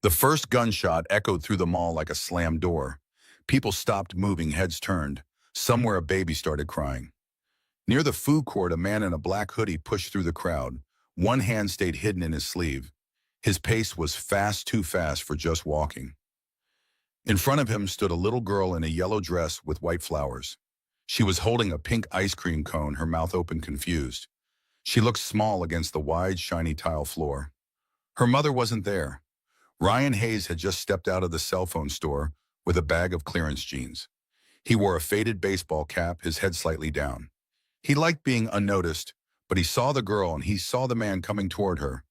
The first gunshot echoed through the mall like a slammed door. People stopped moving, heads turned. Somewhere a baby started crying. Near the food court, a man in a black hoodie pushed through the crowd. One hand stayed hidden in his sleeve. His pace was fast, too fast for just walking. In front of him stood a little girl in a yellow dress with white flowers. She was holding a pink ice cream cone, her mouth open, confused. She looked small against the wide, shiny tile floor. Her mother wasn't there. Ryan Hayes had just stepped out of the cell phone store with a bag of clearance jeans. He wore a faded baseball cap, his head slightly down. He liked being unnoticed, but he saw the girl and he saw the man coming toward her.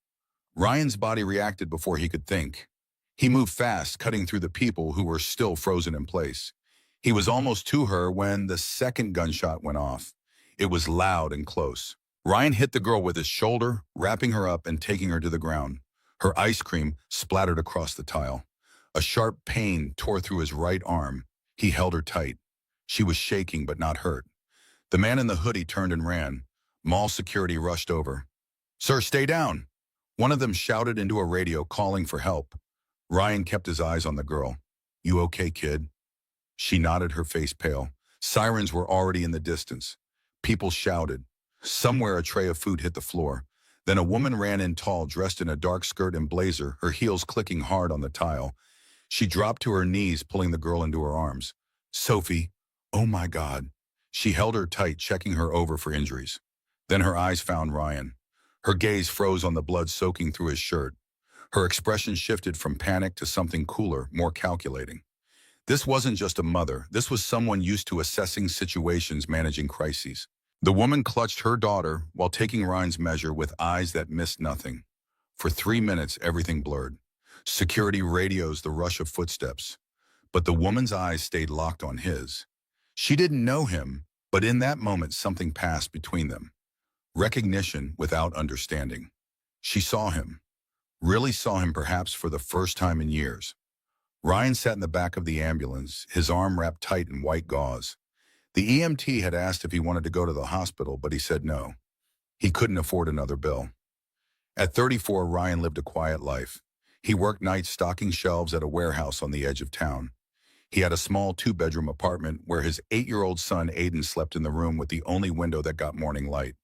Ryan's body reacted before he could think. He moved fast, cutting through the people who were still frozen in place. He was almost to her when the second gunshot went off. It was loud and close. Ryan hit the girl with his shoulder, wrapping her up and taking her to the ground. Her ice cream splattered across the tile. A sharp pain tore through his right arm. He held her tight. She was shaking but not hurt. The man in the hoodie turned and ran. Mall security rushed over. "Sir, stay down!" One of them shouted into a radio, calling for help. Ryan kept his eyes on the girl. "You okay, kid?" She nodded, her face pale. Sirens were already in the distance. People shouted. Somewhere a tray of food hit the floor. Then a woman ran in tall, dressed in a dark skirt and blazer, her heels clicking hard on the tile. She dropped to her knees, pulling the girl into her arms. "Sophie, oh my God." She held her tight, checking her over for injuries. Then her eyes found Ryan. Her gaze froze on the blood soaking through his shirt. Her expression shifted from panic to something cooler, more calculating. This wasn't just a mother. This was someone used to assessing situations, managing crises. The woman clutched her daughter while taking Ryan's measure with eyes that missed nothing. For 3 minutes, everything blurred. Security radios, the rush of footsteps. But the woman's eyes stayed locked on his. She didn't know him, but in that moment something passed between them. Recognition without understanding. She saw him. Really saw him, perhaps for the first time in years. Ryan sat in the back of the ambulance, his arm wrapped tight in white gauze. The EMT had asked if he wanted to go to the hospital, but he said no. He couldn't afford another bill. At 34, Ryan lived a quiet life. He worked nights stocking shelves at a warehouse on the edge of town. He had a small 2-bedroom apartment where his 8-year-old son Aiden slept in the room with the only window that got morning light.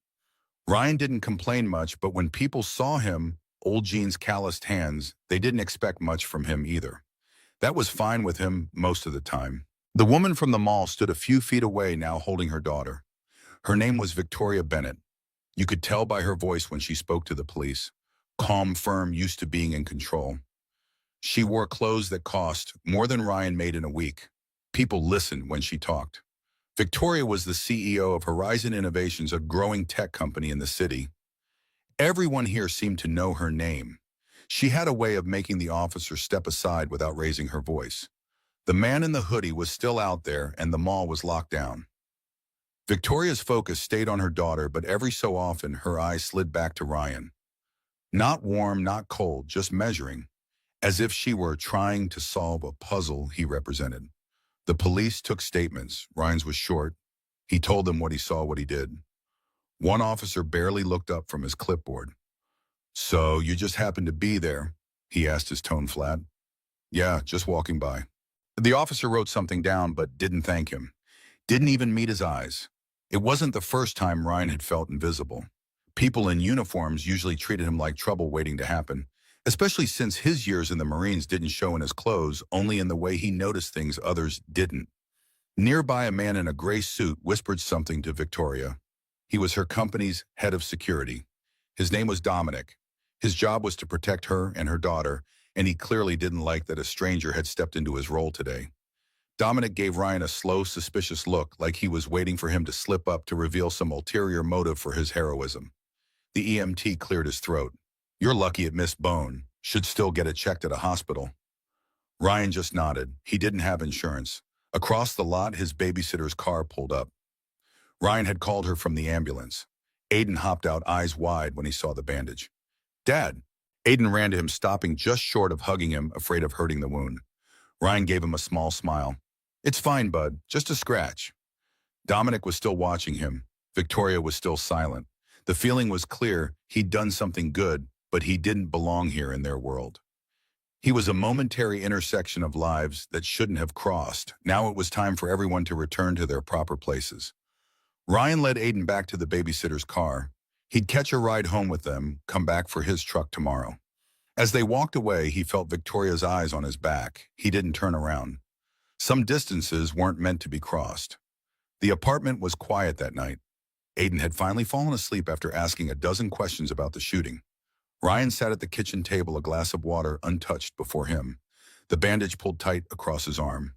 Ryan didn't complain much, but when people saw him, old Gene's calloused hands, they didn't expect much from him either. That was fine with him most of the time. The woman from the mall stood a few feet away now, holding her daughter. Her name was Victoria Bennett. You could tell by her voice when she spoke to the police. Calm, firm, used to being in control. She wore clothes that cost more than Ryan made in a week. People listened when she talked. Victoria was the CEO of Horizon Innovations, a growing tech company in the city. Everyone here seemed to know her name. She had a way of making the officer step aside without raising her voice. The man in the hoodie was still out there, and the mall was locked down. Victoria's focus stayed on her daughter, but every so often her eyes slid back to Ryan. Not warm, not cold, just measuring, as if she were trying to solve a puzzle he represented. The police took statements. Ryan's was short. He told them what he saw, what he did. One officer barely looked up from his clipboard. "So you just happened to be there?" he asked, his tone flat. "Yeah, just walking by." The officer wrote something down but didn't thank him. Didn't even meet his eyes. It wasn't the first time Ryan had felt invisible. People in uniforms usually treated him like trouble waiting to happen, especially since his years in the Marines didn't show in his clothes, only in the way he noticed things others didn't. Nearby, a man in a gray suit whispered something to Victoria. He was her company's head of security. His name was Dominic. His job was to protect her and her daughter, and he clearly didn't like that a stranger had stepped into his role today. Dominic gave Ryan a slow, suspicious look, like he was waiting for him to slip up to reveal some ulterior motive for his heroism. The EMT cleared his throat. "You're lucky it missed bone. Should still get it checked at a hospital." Ryan just nodded. He didn't have insurance. Across the lot, his babysitter's car pulled up. Ryan had called her from the ambulance. Aiden hopped out, eyes wide, when he saw the bandage. "Dad." Aiden ran to him, stopping just short of hugging him, afraid of hurting the wound. Ryan gave him a small smile. "It's fine, bud. Just a scratch." Dominic was still watching him. Victoria was still silent. The feeling was clear. He'd done something good, but he didn't belong here in their world. He was a momentary intersection of lives that shouldn't have crossed. Now it was time for everyone to return to their proper places. Ryan led Aiden back to the babysitter's car. He'd catch a ride home with them, come back for his truck tomorrow. As they walked away, he felt Victoria's eyes on his back. He didn't turn around. Some distances weren't meant to be crossed. The apartment was quiet that night. Aiden had finally fallen asleep after asking a dozen questions about the shooting. Ryan sat at the kitchen table, a glass of water untouched before him, the bandage pulled tight across his arm.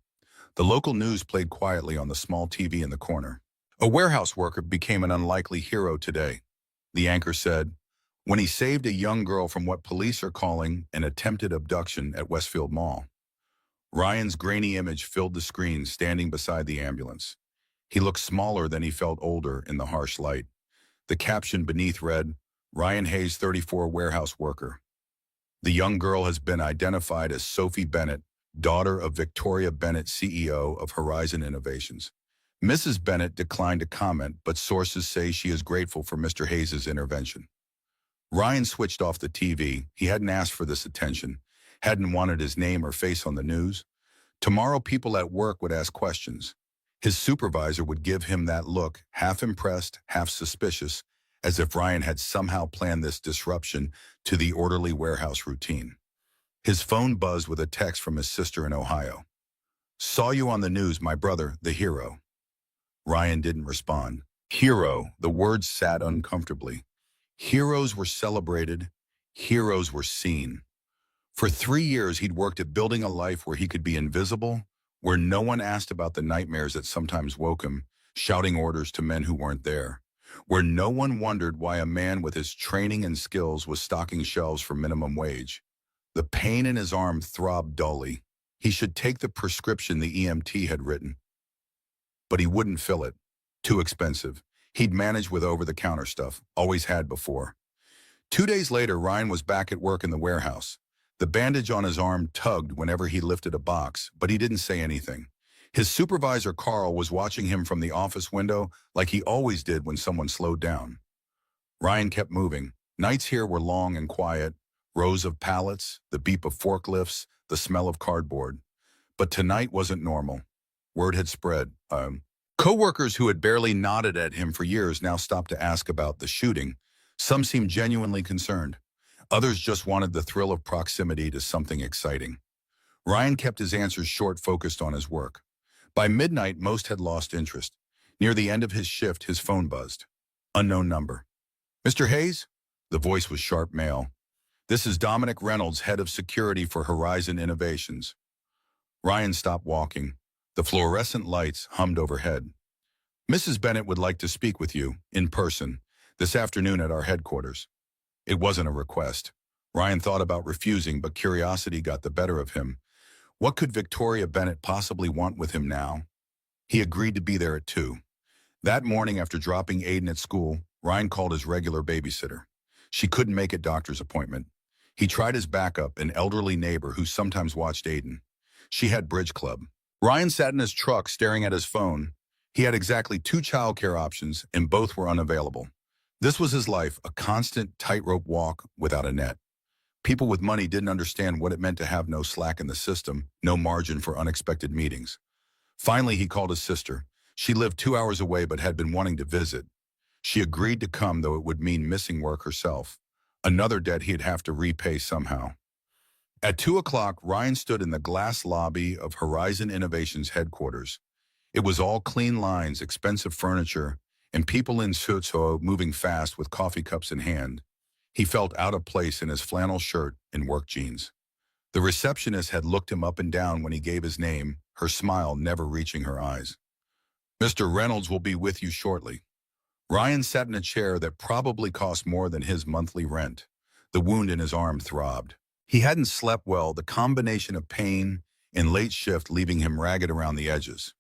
The local news played quietly on the small TV in the corner. A warehouse worker became an unlikely hero today, the anchor said, when he saved a young girl from what police are calling an attempted abduction at Westfield Mall. Ryan's grainy image filled the screen standing beside the ambulance. He looked smaller than he felt older in the harsh light. The caption beneath read, Ryan Hayes, 34, warehouse worker. The young girl has been identified as Sophie Bennett, daughter of Victoria Bennett, CEO of Horizon Innovations. Mrs. Bennett declined to comment, but sources say she is grateful for Mr. Hayes' intervention. Ryan switched off the TV. He hadn't asked for this attention, hadn't wanted his name or face on the news. Tomorrow people at work would ask questions. His supervisor would give him that look, half impressed, half suspicious, as if Ryan had somehow planned this disruption to the orderly warehouse routine. His phone buzzed with a text from his sister in Ohio. Saw you on the news, my brother, the hero. Ryan didn't respond. Hero, the words sat uncomfortably. Heroes were celebrated, heroes were seen. For 3 years, he'd worked at building a life where he could be invisible, where no one asked about the nightmares that sometimes woke him, shouting orders to men who weren't there, where no one wondered why a man with his training and skills was stocking shelves for minimum wage. The pain in his arm throbbed dully. He should take the prescription the EMT had written. But he wouldn't fill it. Too expensive. He'd managed with over-the-counter stuff, always had before. 2 days later, Ryan was back at work in the warehouse. The bandage on his arm tugged whenever he lifted a box, but he didn't say anything. His supervisor, Carl, was watching him from the office window like he always did when someone slowed down. Ryan kept moving. Nights here were long and quiet, rows of pallets, the beep of forklifts, the smell of cardboard. But tonight wasn't normal. Word had spread. Co-workers who had barely nodded at him for years now stopped to ask about the shooting. Some seemed genuinely concerned. Others just wanted the thrill of proximity to something exciting. Ryan kept his answers short, focused on his work. By midnight, most had lost interest. Near the end of his shift, his phone buzzed. Unknown number. Mr. Hayes? The voice was sharp male. This is Dominic Reynolds, head of security for Horizon Innovations. Ryan stopped walking. The fluorescent lights hummed overhead. Mrs. Bennett would like to speak with you, in person, this afternoon at our headquarters. It wasn't a request. Ryan thought about refusing, but curiosity got the better of him. What could Victoria Bennett possibly want with him now? He agreed to be there at 2. That morning, after dropping Aiden at school, Ryan called his regular babysitter. She couldn't make a doctor's appointment. He tried his backup, an elderly neighbor who sometimes watched Aiden. She had bridge club. Ryan sat in his truck staring at his phone. He had exactly 2 childcare options, and both were unavailable. This was his life, a constant tightrope walk without a net. People with money didn't understand what it meant to have no slack in the system, no margin for unexpected meetings. Finally, he called his sister. She lived 2 hours away but had been wanting to visit. She agreed to come, though it would mean missing work herself. Another debt he'd have to repay somehow. At 2 o'clock, Ryan stood in the glass lobby of Horizon Innovations headquarters. It was all clean lines, expensive furniture, and people in suits moving fast with coffee cups in hand. He felt out of place in his flannel shirt and work jeans. The receptionist had looked him up and down when he gave his name, her smile never reaching her eyes. Mr. Reynolds will be with you shortly. Ryan sat in a chair that probably cost more than his monthly rent. The wound in his arm throbbed. He hadn't slept well, the combination of pain and late shift leaving him ragged around the edges.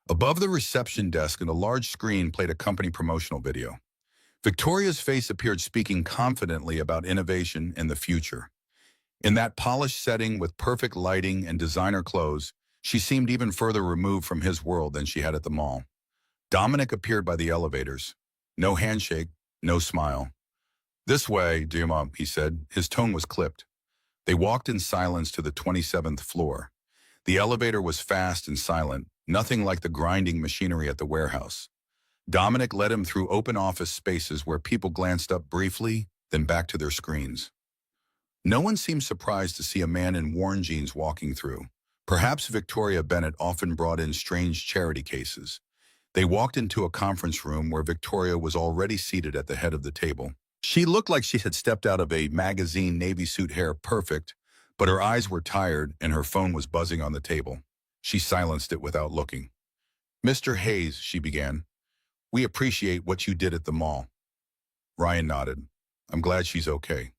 Above the reception desk and a large screen played a company promotional video. Victoria's face appeared, speaking confidently about innovation and the future. In that polished setting with perfect lighting and designer clothes, she seemed even further removed from his world than she had at the mall. Dominic appeared by the elevators. No handshake, no smile. This way, dear mom, he said. His tone was clipped. They walked in silence to the 27th floor. The elevator was fast and silent, nothing like the grinding machinery at the warehouse. Dominic led him through open office spaces where people glanced up briefly, then back to their screens. No one seemed surprised to see a man in worn jeans walking through. Perhaps Victoria Bennett often brought in strange charity cases. They walked into a conference room where Victoria was already seated at the head of the table. She looked like she had stepped out of a magazine, navy suit, hair perfect, but her eyes were tired and her phone was buzzing on the table. She silenced it without looking. "Mr. Hayes," she began, "we appreciate what you did at the mall." Ryan nodded. "I'm glad she's okay."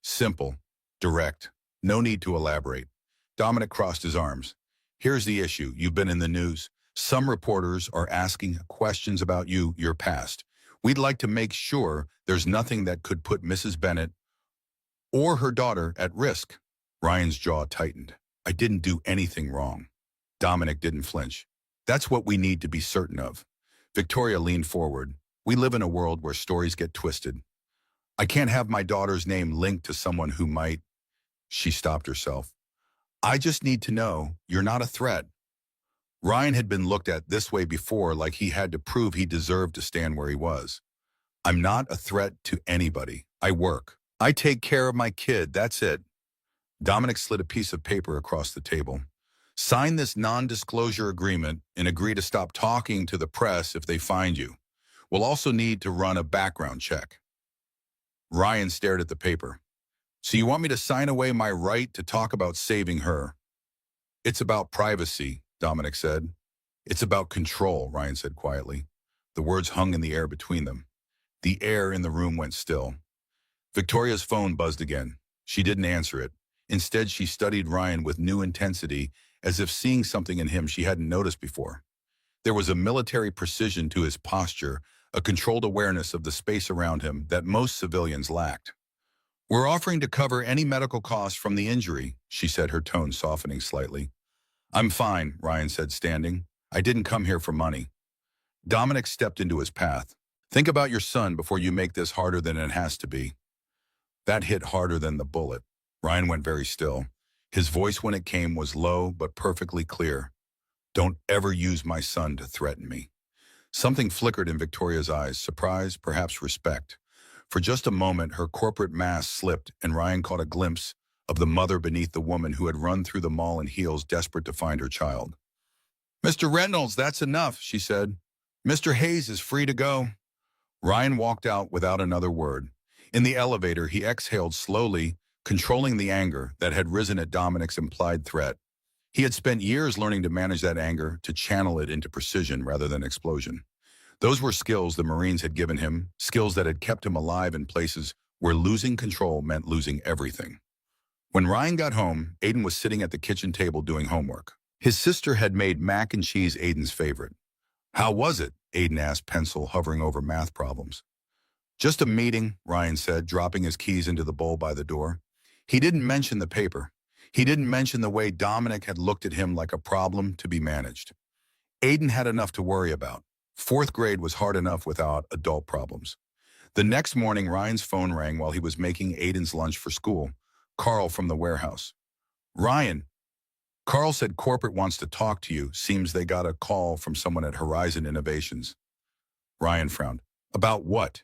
Simple, direct, no need to elaborate. Dominic crossed his arms. "Here's the issue. You've been in the news. Some reporters are asking questions about you, your past. We'd like to make sure there's nothing that could put Mrs. Bennett or her daughter at risk." Ryan's jaw tightened. "I didn't do anything wrong." Dominic didn't flinch. "That's what we need to be certain of." Victoria leaned forward. "We live in a world where stories get twisted. I can't have my daughter's name linked to someone who might—" She stopped herself. "I just need to know you're not a threat." Ryan had been looked at this way before, like he had to prove he deserved to stand where he was. "I'm not a threat to anybody. I work. I take care of my kid, that's it." Dominic slid a piece of paper across the table. "Sign this non-disclosure agreement and agree to stop talking to the press if they find you. We'll also need to run a background check." Ryan stared at the paper. "So you want me to sign away my right to talk about saving her?" "It's about privacy," Dominic said. "It's about control," Ryan said quietly. The words hung in the air between them. The air in the room went still. Victoria's phone buzzed again. She didn't answer it. Instead, she studied Ryan with new intensity, as if seeing something in him she hadn't noticed before. There was a military precision to his posture, a controlled awareness of the space around him that most civilians lacked. "We're offering to cover any medical costs from the injury," she said, her tone softening slightly. "I'm fine," Ryan said, standing. "I didn't come here for money." Dominic stepped into his path. "Think about your son before you make this harder than it has to be." That hit harder than the bullet. Ryan went very still. His voice when it came was low but perfectly clear. "Don't ever use my son to threaten me." Something flickered in Victoria's eyes, surprise, perhaps respect. For just a moment, her corporate mask slipped and Ryan caught a glimpse of the mother beneath the woman who had run through the mall in heels, desperate to find her child. "Mr. Reynolds, that's enough," she said. "Mr. Hayes is free to go." Ryan walked out without another word. In the elevator, he exhaled slowly, controlling the anger that had risen at Dominic's implied threat. He had spent years learning to manage that anger, to channel it into precision rather than explosion. Those were skills the Marines had given him, skills that had kept him alive in places where losing control meant losing everything. When Ryan got home, Aiden was sitting at the kitchen table doing homework. His sister had made mac and cheese, Aiden's favorite. "How was it?" Aiden asked, pencil hovering over math problems. "Just a meeting," Ryan said, dropping his keys into the bowl by the door. He didn't mention the paper. He didn't mention the way Dominic had looked at him like a problem to be managed. Aiden had enough to worry about. Fourth grade was hard enough without adult problems. The next morning, Ryan's phone rang while he was making Aiden's lunch for school. Carl from the warehouse. "Ryan, Carl said corporate wants to talk to you. Seems they got a call from someone at Horizon Innovations." Ryan frowned. "About what?"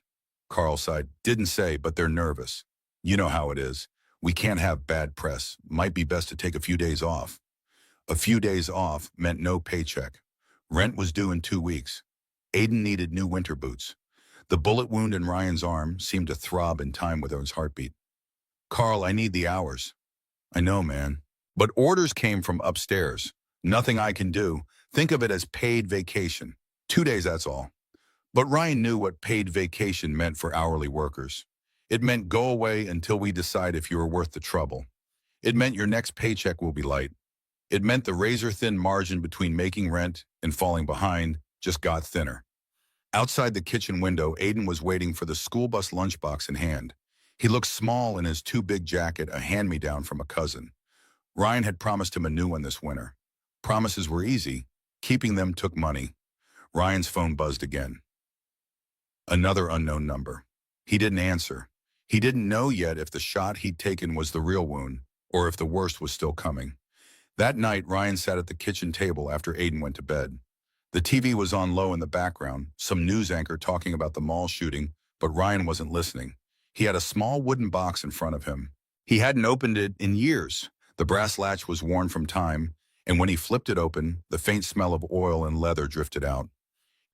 Carl sighed. "Didn't say, but they're nervous. You know how it is. We can't have bad press. Might be best to take a few days off." A few days off meant no paycheck. Rent was due in 2 weeks. Aiden needed new winter boots. The bullet wound in Ryan's arm seemed to throb in time with his heartbeat. "Carl, I need the hours." "I know, man. But orders came from upstairs. Nothing I can do. Think of it as paid vacation. 2 days, that's all." But Ryan knew what paid vacation meant for hourly workers. It meant go away until we decide if you are worth the trouble. It meant your next paycheck will be light. It meant the razor-thin margin between making rent and falling behind just got thinner. Outside the kitchen window, Aiden was waiting for the school bus lunchbox in hand. He looked small in his too-big jacket, a hand-me-down from a cousin. Ryan had promised him a new one this winter. Promises were easy. Keeping them took money. Ryan's phone buzzed again. Another unknown number. He didn't answer. He didn't know yet if the shot he'd taken was the real wound, or if the worst was still coming. That night, Ryan sat at the kitchen table after Aiden went to bed. The TV was on low in the background, some news anchor talking about the mall shooting, but Ryan wasn't listening. He had a small wooden box in front of him. He hadn't opened it in years. The brass latch was worn from time, and when he flipped it open, the faint smell of oil and leather drifted out.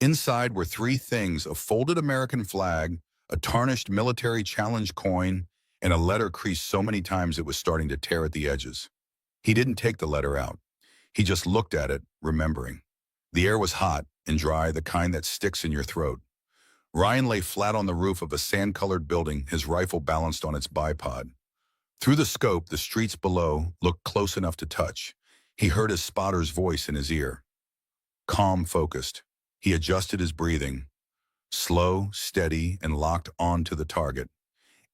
Inside were three things: a folded American flag, a tarnished military challenge coin, and a letter creased so many times it was starting to tear at the edges. He didn't take the letter out. He just looked at it, remembering. The air was hot and dry, the kind that sticks in your throat. Ryan lay flat on the roof of a sand-colored building, his rifle balanced on its bipod. Through the scope, the streets below looked close enough to touch. He heard his spotter's voice in his ear. Calm, focused. He adjusted his breathing. Slow, steady, and locked on to the target.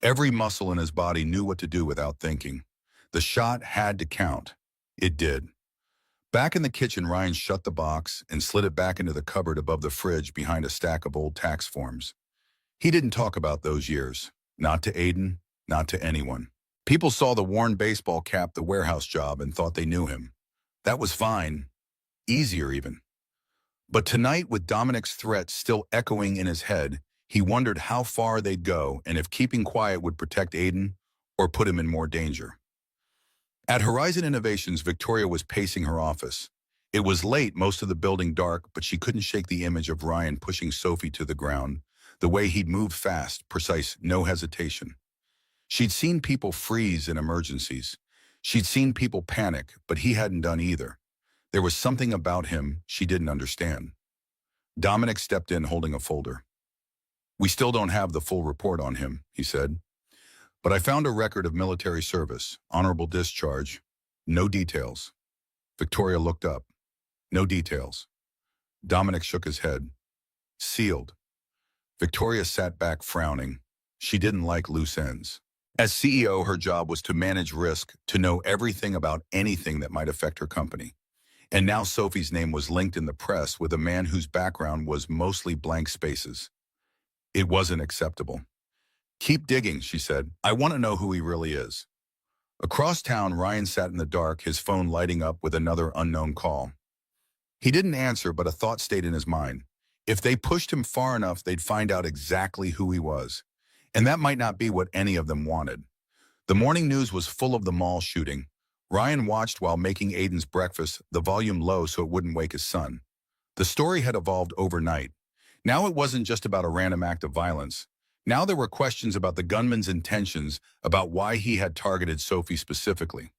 Every muscle in his body knew what to do without thinking. The shot had to count. It did. Back in the kitchen, Ryan shut the box and slid it back into the cupboard above the fridge behind a stack of old tax forms. He didn't talk about those years. Not to Aiden, not to anyone. People saw the worn baseball cap, the warehouse job, and thought they knew him. That was fine. Easier, even. But tonight, with Dominic's threat still echoing in his head, he wondered how far they'd go and if keeping quiet would protect Aiden or put him in more danger. At Horizon Innovations, Victoria was pacing her office. It was late, most of the building dark, but she couldn't shake the image of Ryan pushing Sophie to the ground, the way he'd moved fast, precise, no hesitation. She'd seen people freeze in emergencies. She'd seen people panic, but he hadn't done either. There was something about him she didn't understand. Dominic stepped in holding a folder. "We still don't have the full report on him," he said. "But I found a record of military service, honorable discharge. No details." Victoria looked up. "No details." Dominic shook his head. "Sealed." Victoria sat back, frowning. She didn't like loose ends. As CEO, her job was to manage risk, to know everything about anything that might affect her company. And now Sophie's name was linked in the press with a man whose background was mostly blank spaces. It wasn't acceptable. "Keep digging," she said. "I want to know who he really is." Across town, Ryan sat in the dark, his phone lighting up with another unknown call. He didn't answer, but a thought stayed in his mind. If they pushed him far enough, they'd find out exactly who he was. And that might not be what any of them wanted. The morning news was full of the mall shooting. Ryan watched while making Aiden's breakfast, the volume low so it wouldn't wake his son. The story had evolved overnight. Now it wasn't just about a random act of violence. Now there were questions about the gunman's intentions, about why he had targeted Sophie specifically.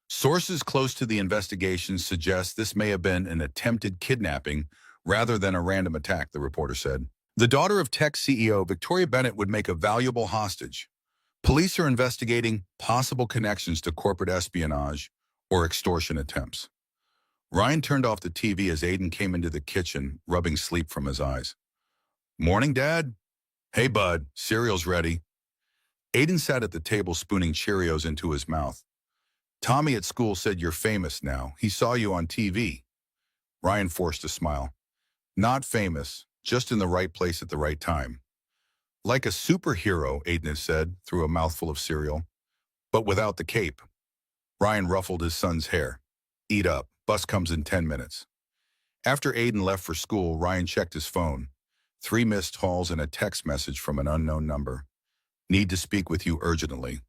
Sources close to the investigation suggest this may have been an attempted kidnapping rather than a random attack, the reporter said. The daughter of tech CEO Victoria Bennett would make a valuable hostage. Police are investigating possible connections to corporate espionage or extortion attempts. Ryan turned off the TV as Aiden came into the kitchen, rubbing sleep from his eyes. "Morning, Dad." "Hey, bud, cereal's ready." Aiden sat at the table spooning Cheerios into his mouth. "Tommy at school said you're famous now. He saw you on TV." Ryan forced a smile. "Not famous, just in the right place at the right time." "Like a superhero," Aiden said through a mouthful of cereal. "But without the cape." Ryan ruffled his son's hair. "Eat up. Bus comes in 10 minutes. After Aiden left for school, Ryan checked his phone. 3 missed calls and a text message from an unknown number. "Need to speak with you urgently.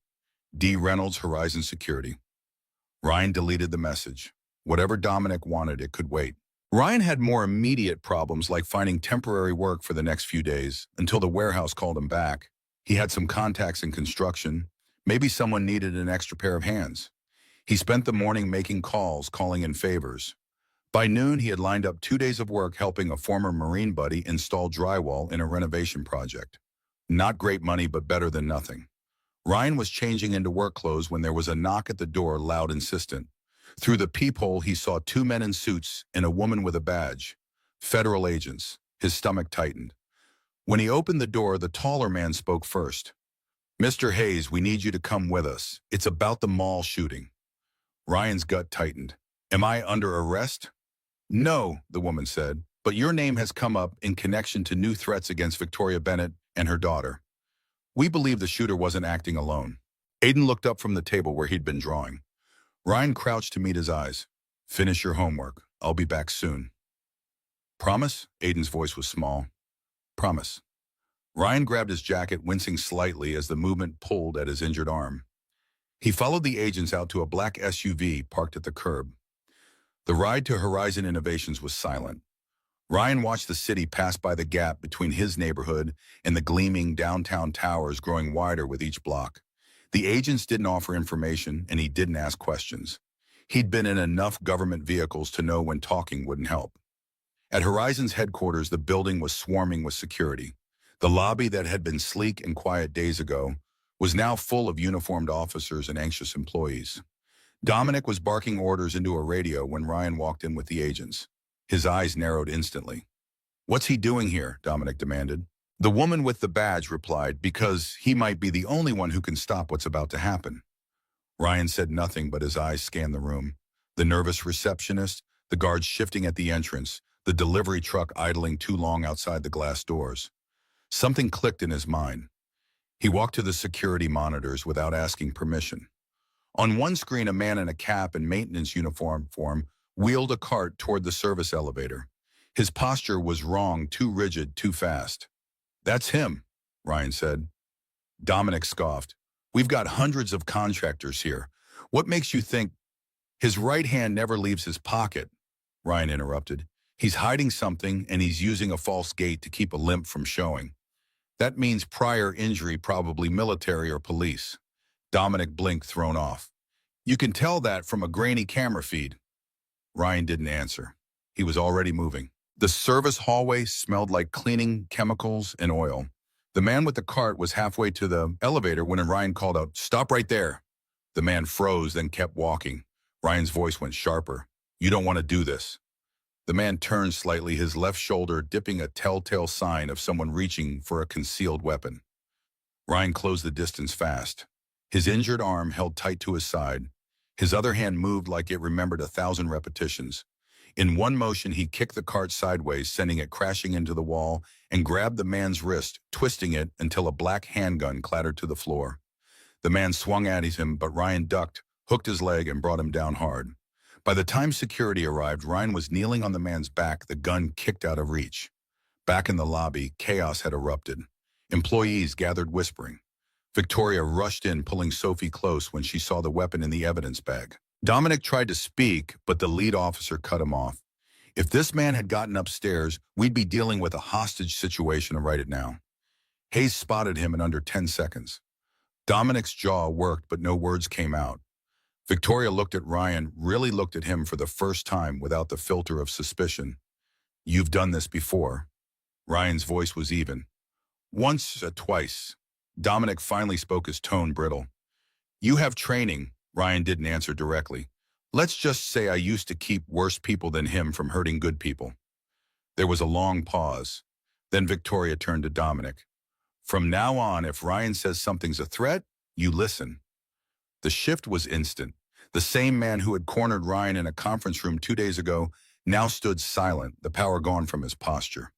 D. Reynolds, Horizon Security." Ryan deleted the message. Whatever Dominic wanted, it could wait. Ryan had more immediate problems, like finding temporary work for the next few days, until the warehouse called him back. He had some contacts in construction. Maybe someone needed an extra pair of hands. He spent the morning making calls, calling in favors. By noon, he had lined up 2 days of work helping a former Marine buddy install drywall in a renovation project. Not great money, but better than nothing. Ryan was changing into work clothes when there was a knock at the door, loud, insistent. Through the peephole, he saw 2 men in suits and a woman with a badge. Federal agents. His stomach tightened. When he opened the door, the taller man spoke first. "Mr. Hayes, we need you to come with us. It's about the mall shooting." Ryan's gut tightened. "Am I under arrest?" "No," the woman said, "but your name has come up in connection to new threats against Victoria Bennett and her daughter." We believe the shooter wasn't acting alone. Aiden looked up from the table where he'd been drawing. Ryan crouched to meet his eyes. Finish your homework. I'll be back soon. Promise? Aiden's voice was small. Promise. Ryan grabbed his jacket, wincing slightly as the movement pulled at his injured arm. He followed the agents out to a black SUV parked at the curb. The ride to Horizon Innovations was silent. Ryan watched the city pass by the gap between his neighborhood and the gleaming downtown towers growing wider with each block. The agents didn't offer information, and he didn't ask questions. He'd been in enough government vehicles to know when talking wouldn't help. At Horizon's headquarters, the building was swarming with security. The lobby that had been sleek and quiet days ago was now full of uniformed officers and anxious employees. Dominic was barking orders into a radio when Ryan walked in with the agents. His eyes narrowed instantly. "What's he doing here?" Dominic demanded. The woman with the badge replied, "Because he might be the only one who can stop what's about to happen." Ryan said nothing, but his eyes scanned the room. The nervous receptionist, the guards shifting at the entrance, the delivery truck idling too long outside the glass doors. Something clicked in his mind. He walked to the security monitors without asking permission. On one screen, a man in a cap and maintenance uniform wheeled a cart toward the service elevator. His posture was wrong, too rigid, too fast. "That's him," Ryan said. Dominic scoffed. "We've got hundreds of contractors here. What makes you think—" "His right hand never leaves his pocket," Ryan interrupted. "He's hiding something, and he's using a false gait to keep a limp from showing. That means prior injury, probably military or police." Dominic blinked, thrown off. "You can tell that from a grainy camera feed." Ryan didn't answer. He was already moving. The service hallway smelled like cleaning chemicals and oil. The man with the cart was halfway to the elevator when Ryan called out, "Stop right there." The man froze, then kept walking. Ryan's voice went sharper. "You don't want to do this." The man turned slightly, his left shoulder dipping, a telltale sign of someone reaching for a concealed weapon. Ryan closed the distance fast. His injured arm held tight to his side. His other hand moved like it remembered 1,000 repetitions. In one motion, he kicked the cart sideways, sending it crashing into the wall, and grabbed the man's wrist, twisting it until a black handgun clattered to the floor. The man swung at him, but Ryan ducked, hooked his leg, and brought him down hard. By the time security arrived, Ryan was kneeling on the man's back, the gun kicked out of reach. Back in the lobby, chaos had erupted. Employees gathered whispering. Victoria rushed in, pulling Sophie close when she saw the weapon in the evidence bag. Dominic tried to speak, but the lead officer cut him off. "If this man had gotten upstairs, we'd be dealing with a hostage situation right now." Hayes spotted him in under 10 seconds. Dominic's jaw worked, but no words came out. Victoria looked at Ryan, really looked at him for the first time without the filter of suspicion. "You've done this before." Ryan's voice was even. "Once or twice." Dominic finally spoke, his tone brittle. "You have training." Ryan didn't answer directly. "Let's just say I used to keep worse people than him from hurting good people." There was a long pause. Then Victoria turned to Dominic. "From now on, if Ryan says something's a threat, you listen." The shift was instant. The same man who had cornered Ryan in a conference room 2 days ago now stood silent, the power gone from his posture.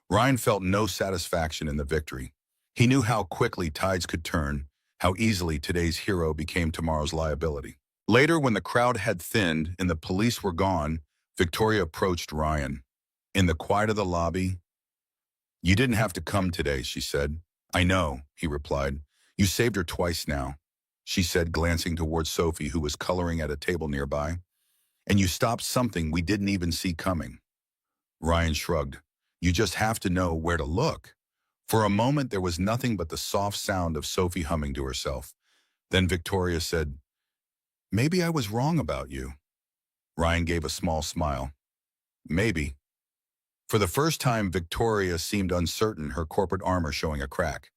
Ryan felt no satisfaction in the victory. He knew how quickly tides could turn, how easily today's hero became tomorrow's liability. Later, when the crowd had thinned and the police were gone, Victoria approached Ryan. In the quiet of the lobby, "You didn't have to come today," she said. "I know," he replied. "You saved her twice now," she said, glancing towards Sophie, who was coloring at a table nearby. "And you stopped something we didn't even see coming." Ryan shrugged. "You just have to know where to look." For a moment, there was nothing but the soft sound of Sophie humming to herself. Then Victoria said, "Maybe I was wrong about you." Ryan gave a small smile. "Maybe." For the first time, Victoria seemed uncertain, her corporate armor showing a crack.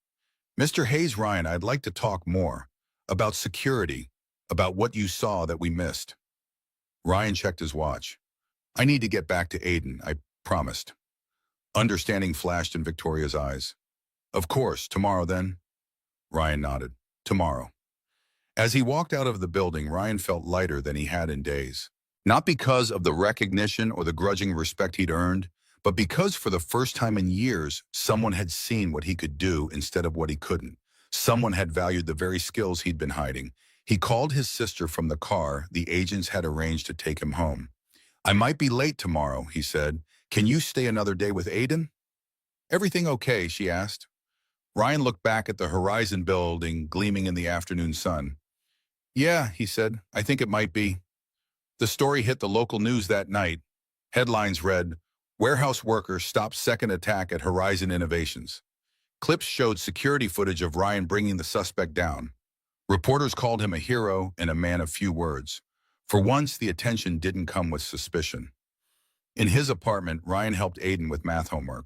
"Mr. Hayes, Ryan, I'd like to talk more. About security. About what you saw that we missed." Ryan checked his watch. "I need to get back to Aiden, I promised." Understanding flashed in Victoria's eyes. "Of course, tomorrow then?" Ryan nodded. "Tomorrow." As he walked out of the building, Ryan felt lighter than he had in days. Not because of the recognition or the grudging respect he'd earned, but because for the first time in years, someone had seen what he could do instead of what he couldn't. Someone had valued the very skills he'd been hiding. He called his sister from the car the agents had arranged to take him home. "I might be late tomorrow," he said. "Can you stay another day with Aiden?" "Everything okay?" she asked. Ryan looked back at the Horizon building gleaming in the afternoon sun. "Yeah," he said, "I think it might be." The story hit the local news that night. Headlines read, "Warehouse worker stops second attack at Horizon Innovations." Clips showed security footage of Ryan bringing the suspect down. Reporters called him a hero and a man of few words. For once, the attention didn't come with suspicion. In his apartment, Ryan helped Aiden with math homework.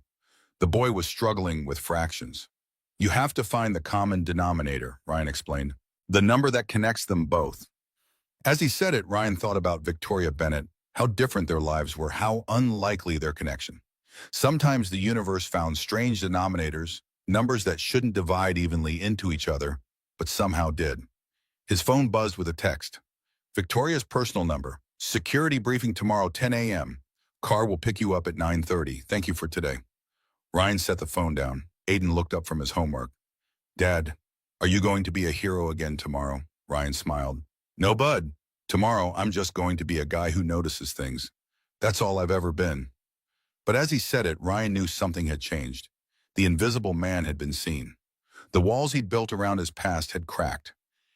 The boy was struggling with fractions. "You have to find the common denominator," Ryan explained. "The number that connects them both." As he said it, Ryan thought about Victoria Bennett, how different their lives were, how unlikely their connection. Sometimes the universe found strange denominators, numbers that shouldn't divide evenly into each other, but somehow did. His phone buzzed with a text. "Victoria's personal number. Security briefing tomorrow 10 a.m. Car will pick you up at 9:30. Thank you for today." Ryan set the phone down. Aiden looked up from his homework. "Dad, are you going to be a hero again tomorrow?" Ryan smiled. "No, bud. Tomorrow I'm just going to be a guy who notices things. That's all I've ever been." But as he said it, Ryan knew something had changed. The invisible man had been seen. The walls he'd built around his past had cracked.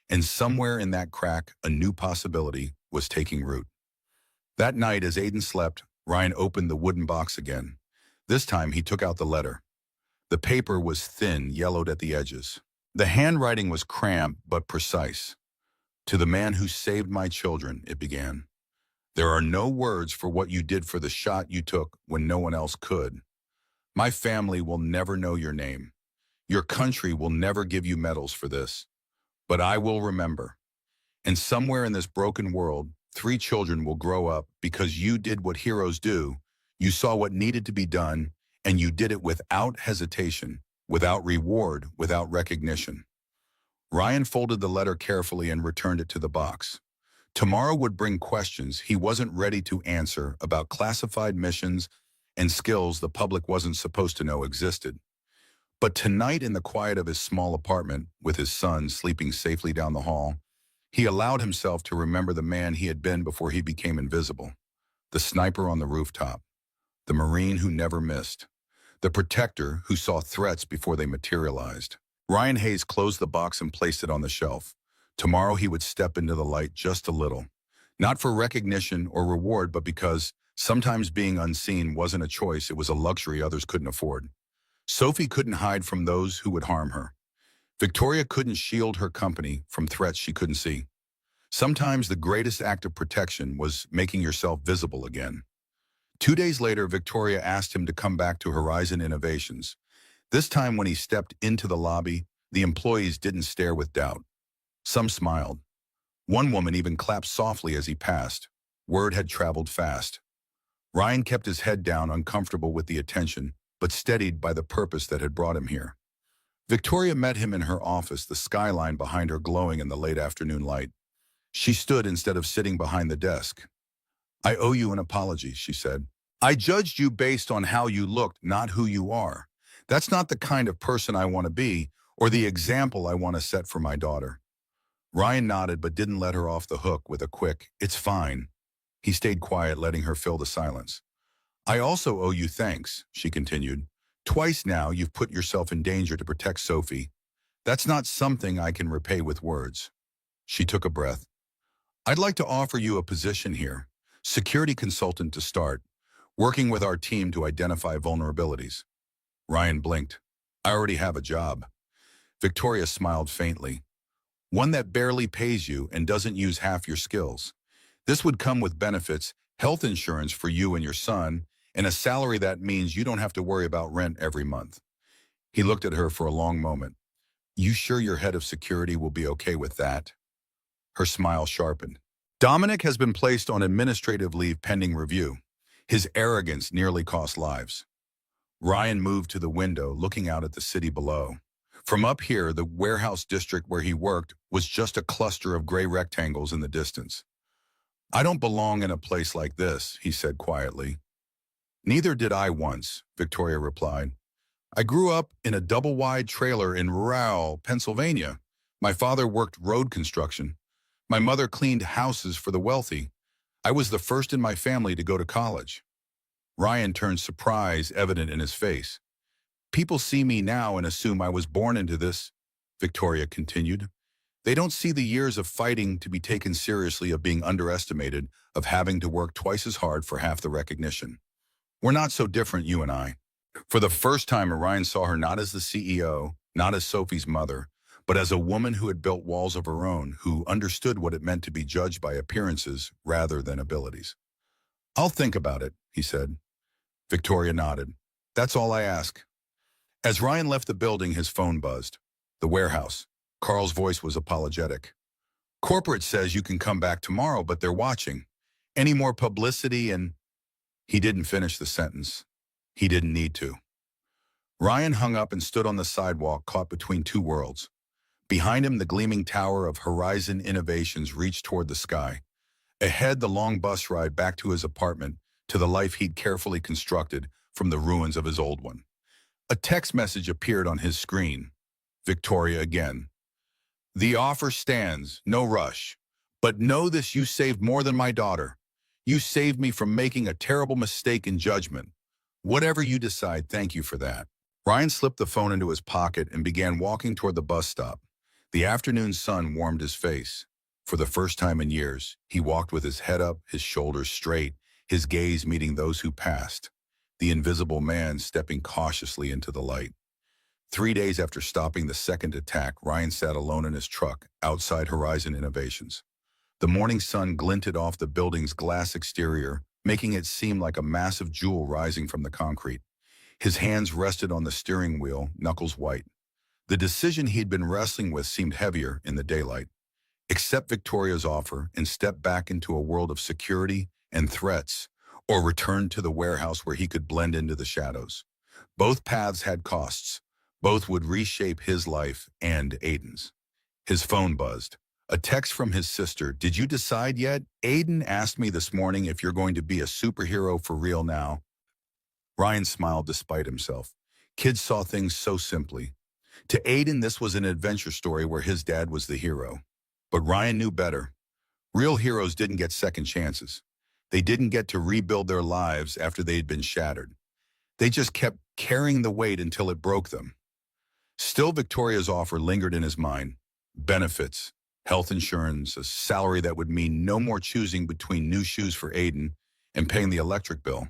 And somewhere in that crack, a new possibility was taking root. That night, as Aiden slept, Ryan opened the wooden box again. This time, he took out the letter. The paper was thin, yellowed at the edges. The handwriting was cramped but precise. "To the man who saved my children," it began. "There are no words for what you did for the shot you took when no one else could. My family will never know your name. Your country will never give you medals for this. But I will remember. And somewhere in this broken world, 3 children will grow up because you did what heroes do. You saw what needed to be done, and you did it without hesitation, without reward, without recognition." Ryan folded the letter carefully and returned it to the box. Tomorrow would bring questions he wasn't ready to answer about classified missions and skills the public wasn't supposed to know existed. But tonight, in the quiet of his small apartment, with his son sleeping safely down the hall, he allowed himself to remember the man he had been before he became invisible. The sniper on the rooftop. The Marine who never missed. The protector who saw threats before they materialized. Ryan Hayes closed the box and placed it on the shelf. Tomorrow he would step into the light just a little. Not for recognition or reward, but because sometimes being unseen wasn't a choice, it was a luxury others couldn't afford. Sophie couldn't hide from those who would harm her. Victoria couldn't shield her company from threats she couldn't see. Sometimes the greatest act of protection was making yourself visible again. 2 days later, Victoria asked him to come back to Horizon Innovations. This time when he stepped into the lobby, the employees didn't stare with doubt. Some smiled. One woman even clapped softly as he passed. Word had traveled fast. Ryan kept his head down, uncomfortable with the attention, but steadied by the purpose that had brought him here. Victoria met him in her office, the skyline behind her glowing in the late afternoon light. She stood instead of sitting behind the desk. "I owe you an apology," she said. "I judged you based on how you looked, not who you are. That's not the kind of person I want to be, or the example I want to set for my daughter." Ryan nodded but didn't let her off the hook with a quick, "It's fine." He stayed quiet, letting her fill the silence. "I also owe you thanks," she continued. "Twice now you've put yourself in danger to protect Sophie. That's not something I can repay with words." She took a breath. "I'd like to offer you a position here, security consultant to start, working with our team to identify vulnerabilities." Ryan blinked. "I already have a job." Victoria smiled faintly. "One that barely pays you and doesn't use half your skills. This would come with benefits, health insurance for you and your son, and a salary that means you don't have to worry about rent every month." He looked at her for a long moment. "You sure your head of security will be okay with that?" Her smile sharpened. "Dominic has been placed on administrative leave pending review. His arrogance nearly cost lives." Ryan moved to the window, looking out at the city below. From up here, the warehouse district where he worked was just a cluster of gray rectangles in the distance. "I don't belong in a place like this," he said quietly. "Neither did I once," Victoria replied. I grew up in a double-wide trailer in Rowell, Pennsylvania. My father worked road construction. My mother cleaned houses for the wealthy. I was the first in my family to go to college. Ryan turned surprise evident in his face. People see me now and assume I was born into this, Victoria continued. They don't see the years of fighting to be taken seriously, of being underestimated, of having to work twice as hard for half the recognition. We're not so different, you and I. For the first time, Orion saw her not as the CEO, not as Sophie's mother, but as a woman who had built walls of her own, who understood what it meant to be judged by appearances rather than abilities. I'll think about it, he said. Victoria nodded. That's all I ask. As Ryan left the building, his phone buzzed. The warehouse. Carl's voice was apologetic. Corporate says you can come back tomorrow, but they're watching. Any more publicity and... He didn't finish the sentence. He didn't need to. Ryan hung up and stood on the sidewalk, caught between two worlds. Behind him, the gleaming tower of Horizon Innovations reached toward the sky. Ahead, the long bus ride back to his apartment, to the life he'd carefully constructed from the ruins of his old one. A text message appeared on his screen. Victoria again. The offer stands, no rush. But know this, you saved more than my daughter. You saved me from making a terrible mistake in judgment. Whatever you decide, thank you for that. Ryan slipped the phone into his pocket and began walking toward the bus stop. The afternoon sun warmed his face. For the first time in years, he walked with his head up, his shoulders straight, his gaze meeting those who passed, the invisible man stepping cautiously into the light. 3 days after stopping the second attack, Ryan sat alone in his truck outside Horizon Innovations. The morning sun glinted off the building's glass exterior, making it seem like a massive jewel rising from the concrete. His hands rested on the steering wheel, knuckles white. The decision he'd been wrestling with seemed heavier in the daylight. Accept Victoria's offer and step back into a world of security and threats, or return to the warehouse where he could blend into the shadows. Both paths had costs. Both would reshape his life and Aiden's. His phone buzzed. A text from his sister. Did you decide yet? Aiden asked me this morning if you're going to be a superhero for real now. Ryan smiled despite himself. Kids saw things so simply. To Aiden, this was an adventure story where his dad was the hero. But Ryan knew better. Real heroes didn't get second chances. They didn't get to rebuild their lives after they had been shattered. They just kept carrying the weight until it broke them. Still, Victoria's offer lingered in his mind. Benefits, health insurance, a salary that would mean no more choosing between new shoes for Aiden and paying the electric bill.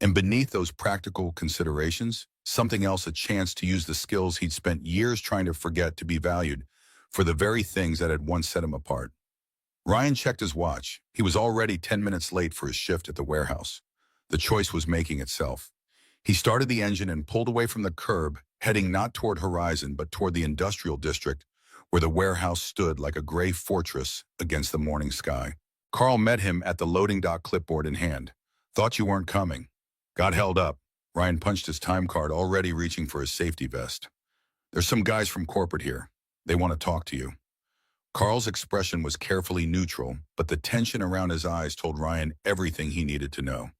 And beneath those practical considerations, something else, a chance to use the skills he'd spent years trying to forget to be valued for the very things that had once set him apart. Ryan checked his watch. He was already 10 minutes late for his shift at the warehouse. The choice was making itself. He started the engine and pulled away from the curb, heading not toward Horizon, but toward the industrial district, where the warehouse stood like a gray fortress against the morning sky. Carl met him at the loading dock, clipboard in hand. Thought you weren't coming. Got held up. Ryan punched his time card, already reaching for his safety vest. There's some guys from corporate here. They want to talk to you. Carl's expression was carefully neutral, but the tension around his eyes told Ryan everything he needed to know.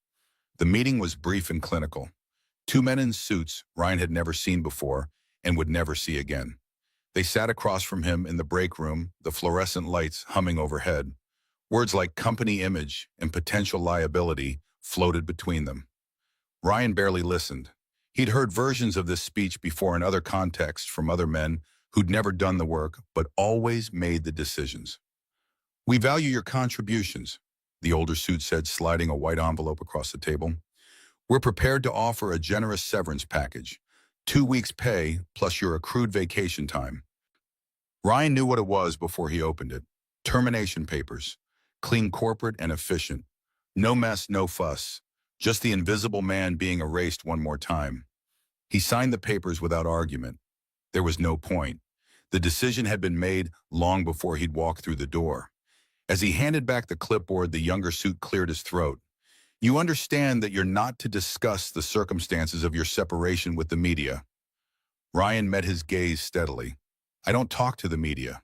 The meeting was brief and clinical. Two men in suits Ryan had never seen before and would never see again. They sat across from him in the break room, the fluorescent lights humming overhead. Words like company image and potential liability floated between them. Ryan barely listened. He'd heard versions of this speech before in other contexts from other men who'd never done the work, but always made the decisions. We value your contributions, the older suit said, sliding a white envelope across the table. We're prepared to offer a generous severance package, 2 weeks' pay plus your accrued vacation time. Ryan knew what it was before he opened it. Termination papers. Clean, corporate, and efficient. No mess, no fuss. Just the invisible man being erased one more time. He signed the papers without argument. There was no point. The decision had been made long before he'd walked through the door. As he handed back the clipboard, the younger suit cleared his throat. You understand that you're not to discuss the circumstances of your separation with the media. Ryan met his gaze steadily. I don't talk to the media.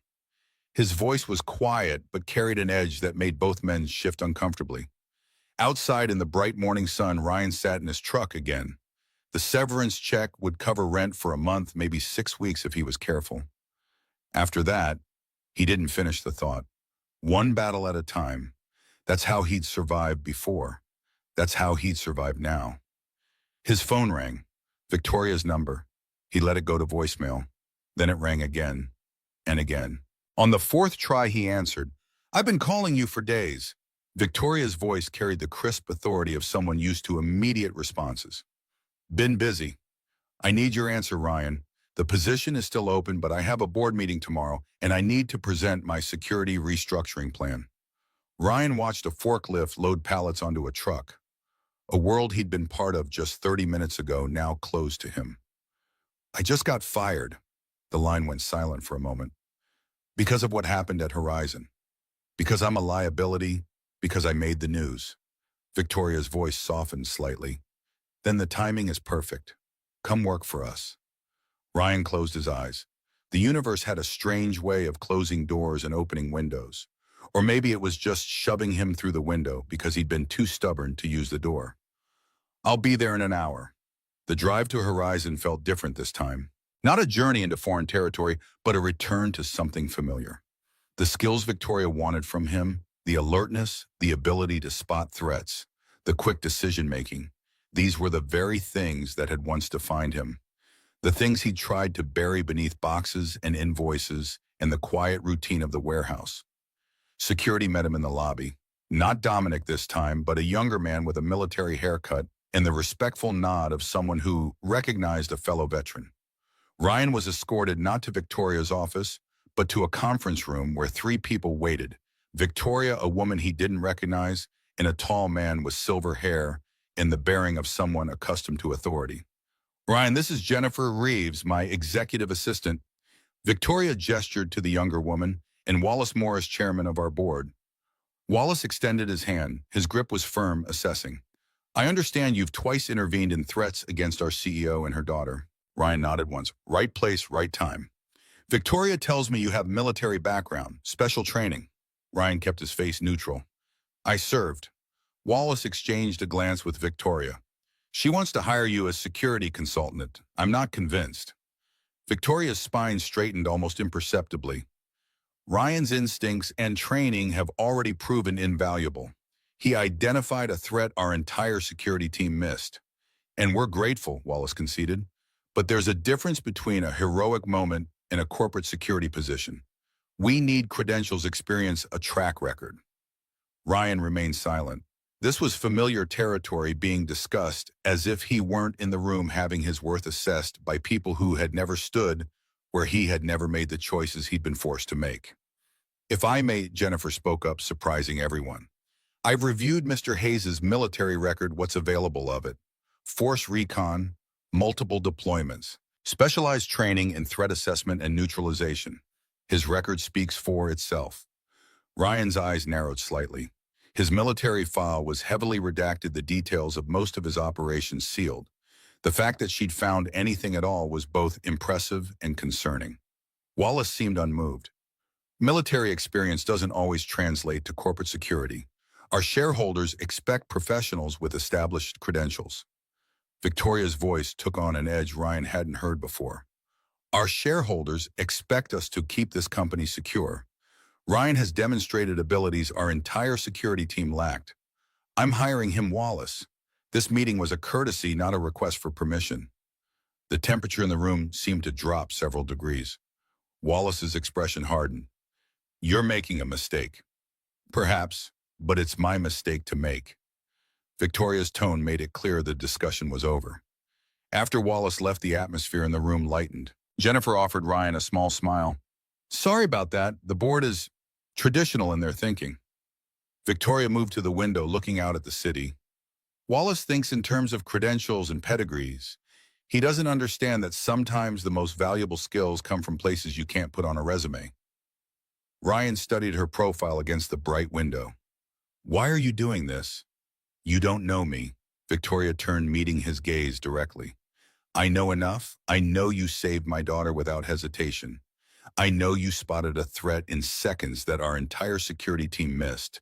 His voice was quiet, but carried an edge that made both men shift uncomfortably. Outside in the bright morning sun, Ryan sat in his truck again. The severance check would cover rent for a month, maybe 6 weeks if he was careful. After that, he didn't finish the thought. One battle at a time. That's how he'd survived before. That's how he'd survive now. His phone rang. Victoria's number. He let it go to voicemail. Then it rang again and again. On the fourth try, he answered. "I've been calling you for days." Victoria's voice carried the crisp authority of someone used to immediate responses. "Been busy. I need your answer, Ryan. The position is still open, but I have a board meeting tomorrow, and I need to present my security restructuring plan." Ryan watched a forklift load pallets onto a truck. A world he'd been part of just 30 minutes ago now closed to him. "I just got fired." The line went silent for a moment. "Because of what happened at Horizon. Because I'm a liability. Because I made the news." Victoria's voice softened slightly. "Then the timing is perfect. Come work for us." Ryan closed his eyes. The universe had a strange way of closing doors and opening windows. Or maybe it was just shoving him through the window because he'd been too stubborn to use the door. "I'll be there in an hour." The drive to Horizon felt different this time. Not a journey into foreign territory, but a return to something familiar. The skills Victoria wanted from him, the alertness, the ability to spot threats, the quick decision-making, these were the very things that had once defined him. The things he'd tried to bury beneath boxes and invoices and the quiet routine of the warehouse. Security met him in the lobby. Not Dominic this time, but a younger man with a military haircut and the respectful nod of someone who recognized a fellow veteran. Ryan was escorted not to Victoria's office, but to a conference room where 3 people waited. Victoria, a woman he didn't recognize, and a tall man with silver hair and the bearing of someone accustomed to authority. "Ryan, this is Jennifer Reeves, my executive assistant." Victoria gestured to the younger woman, and Wallace Morris, chairman of our board. Wallace extended his hand. His grip was firm, assessing. "I understand you've twice intervened in threats against our CEO and her daughter." Ryan nodded once. "Right place, right time." "Victoria tells me you have military background, special training." Ryan kept his face neutral. "I served." Wallace exchanged a glance with Victoria. "She wants to hire you as security consultant. I'm not convinced." Victoria's spine straightened almost imperceptibly. Ryan's instincts and training have already proven invaluable. He identified a threat our entire security team missed. "And we're grateful," Wallace conceded. "But there's a difference between a heroic moment and a corporate security position. We need credentials, experience, a track record." Ryan remained silent. This was familiar territory being discussed as if he weren't in the room having his worth assessed by people who had never stood where he had never made the choices he'd been forced to make. "If I may," Jennifer spoke up, surprising everyone. "I've reviewed Mr. Hayes' military record, what's available of it. Force recon, multiple deployments, specialized training in threat assessment and neutralization. His record speaks for itself." Ryan's eyes narrowed slightly. His military file was heavily redacted, the details of most of his operations sealed. The fact that she'd found anything at all was both impressive and concerning. Wallace seemed unmoved. "Military experience doesn't always translate to corporate security. Our shareholders expect professionals with established credentials." Victoria's voice took on an edge Ryan hadn't heard before. "Our shareholders expect us to keep this company secure. Ryan has demonstrated abilities our entire security team lacked. I'm hiring him, Wallace. This meeting was a courtesy, not a request for permission." The temperature in the room seemed to drop several degrees. Wallace's expression hardened. "You're making a mistake." "Perhaps, but it's my mistake to make." Victoria's tone made it clear the discussion was over. After Wallace left, the atmosphere in the room lightened. Jennifer offered Ryan a small smile. "Sorry about that. The board is traditional in their thinking." Victoria moved to the window, looking out at the city. "Wallace thinks in terms of credentials and pedigrees. He doesn't understand that sometimes the most valuable skills come from places you can't put on a resume." Ryan studied her profile against the bright window. "Why are you doing this?" "You don't know me." Victoria turned, meeting his gaze directly. "I know enough. I know you saved my daughter without hesitation. I know you spotted a threat in seconds that our entire security team missed.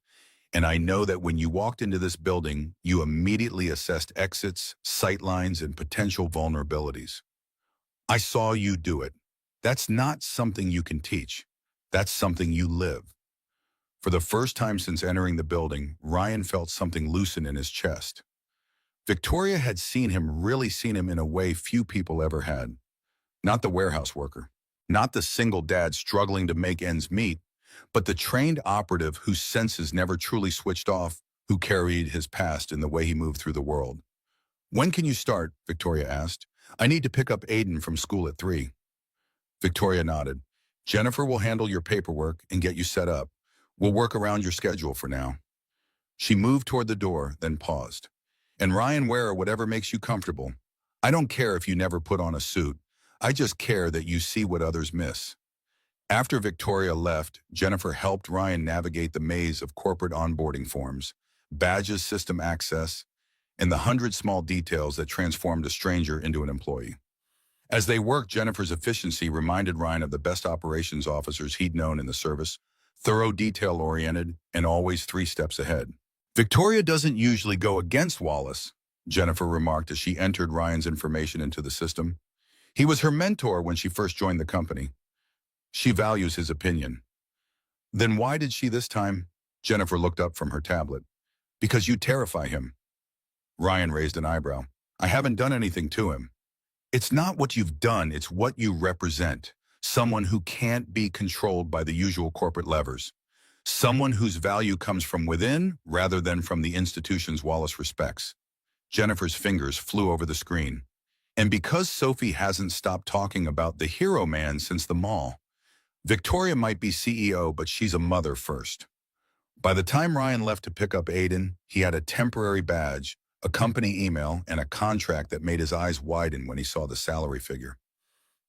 And I know that when you walked into this building, you immediately assessed exits, sightlines, and potential vulnerabilities. I saw you do it. That's not something you can teach. That's something you live. For the first time since entering the building, Ryan felt something loosen in his chest. Victoria had really seen him in a way few people ever had. Not the warehouse worker, not the single dad struggling to make ends meet, but the trained operative whose senses never truly switched off, who carried his past in the way he moved through the world. "When can you start?" Victoria asked. "I need to pick up Aiden from school at 3. Victoria nodded. "Jennifer will handle your paperwork and get you set up. We'll work around your schedule for now." She moved toward the door, then paused. "And Ryan, wear whatever makes you comfortable. I don't care if you never put on a suit. I just care that you see what others miss." After Victoria left, Jennifer helped Ryan navigate the maze of corporate onboarding forms, badges, system access, and the 100 small details that transformed a stranger into an employee. As they worked, Jennifer's efficiency reminded Ryan of the best operations officers he'd known in the service, thorough, detail-oriented, and always 3 steps ahead. "Victoria doesn't usually go against Wallace," Jennifer remarked as she entered Ryan's information into the system. "He was her mentor when she first joined the company. She values his opinion." "Then why did she this time?" Jennifer looked up from her tablet. "Because you terrify him." Ryan raised an eyebrow. "I haven't done anything to him." "It's not what you've done, it's what you represent. Someone who can't be controlled by the usual corporate levers. Someone whose value comes from within rather than from the institutions Wallace respects." Jennifer's fingers flew over the screen. "And because Sophie hasn't stopped talking about the hero man since the mall, Victoria might be CEO, but she's a mother first." By the time Ryan left to pick up Aiden, he had a temporary badge, a company email, and a contract that made his eyes widen when he saw the salary figure.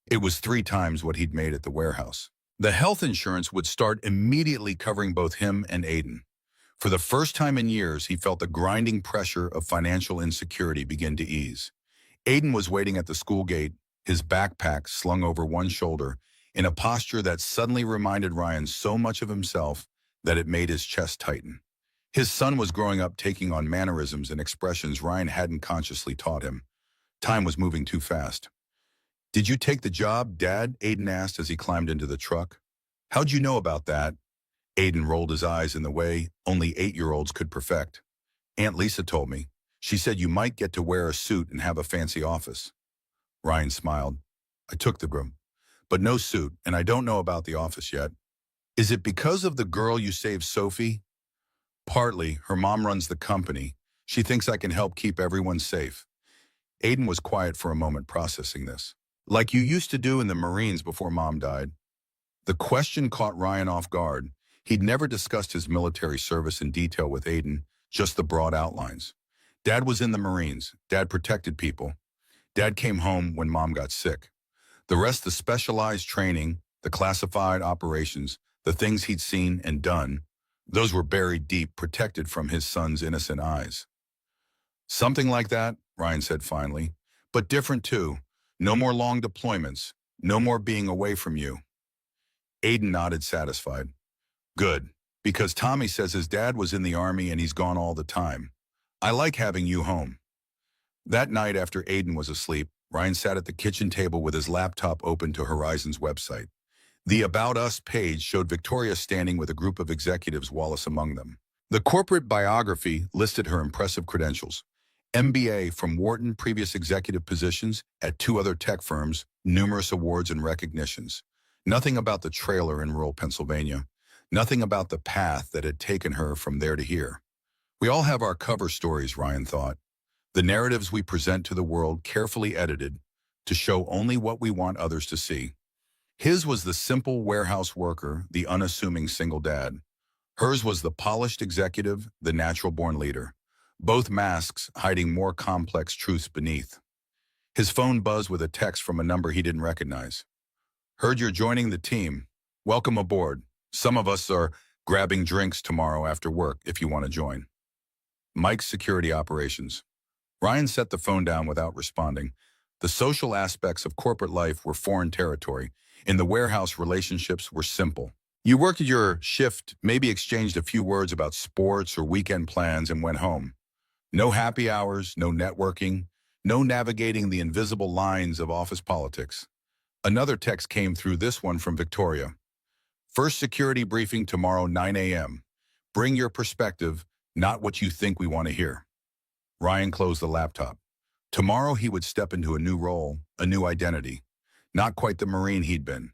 It was 3 times what he'd made at the warehouse. The health insurance would start immediately covering both him and Aiden. For the first time in years, he felt the grinding pressure of financial insecurity begin to ease. Aiden was waiting at the school gate, his backpack slung over one shoulder, in a posture that suddenly reminded Ryan so much of himself that it made his chest tighten. His son was growing up taking on mannerisms and expressions Ryan hadn't consciously taught him. Time was moving too fast. "Did you take the job, Dad?" Aiden asked as he climbed into the truck. "How'd you know about that?" Aiden rolled his eyes in the way only 8-year-olds could perfect. "Aunt Lisa told me. She said you might get to wear a suit and have a fancy office." Ryan smiled. "I took the room, but no suit, and I don't know about the office yet." "Is it because of the girl you saved, Sophie?" "Partly. Her mom runs the company. She thinks I can help keep everyone safe." Aiden was quiet for a moment, processing this. "Like you used to do in the Marines before Mom died?" The question caught Ryan off guard. He'd never discussed his military service in detail with Aiden, just the broad outlines. Dad was in the Marines. Dad protected people. Dad came home when Mom got sick. The rest, the specialized training, the classified operations, the things he'd seen and done, those were buried deep, protected from his son's innocent eyes. "Something like that," Ryan said finally, "but different too. No more long deployments. No more being away from you." Aiden nodded, satisfied. "Good, because Tommy says his dad was in the Army and he's gone all the time. I like having you home." That night, after Aiden was asleep, Ryan sat at the kitchen table with his laptop open to Horizon's website. The About Us page showed Victoria standing with a group of executives, Wallace among them. The corporate biography listed her impressive credentials: MBA from Wharton, previous executive positions at 2 other tech firms, numerous awards and recognitions. Nothing about the trailer in rural Pennsylvania. Nothing about the path that had taken her from there to here. We all have our cover stories, Ryan thought. The narratives we present to the world, carefully edited to show only what we want others to see. His was the simple warehouse worker, the unassuming single dad. Hers was the polished executive, the natural-born leader. Both masks hiding more complex truths beneath. His phone buzzed with a text from a number he didn't recognize. "Heard you're joining the team. Welcome aboard. Some of us are grabbing drinks tomorrow after work if you want to join." Mike's Security Operations. Ryan set the phone down without responding. The social aspects of corporate life were foreign territory. In the warehouse, relationships were simple, You worked your shift, maybe exchanged a few words about sports or weekend plans and went home. No happy hours, no networking, no navigating the invisible lines of office politics. Another text came through, this one from Victoria. First security briefing tomorrow, 9 a.m. Bring your perspective, not what you think we want to hear. Ryan closed the laptop. Tomorrow he would step into a new role, a new identity. Not quite the Marine he'd been.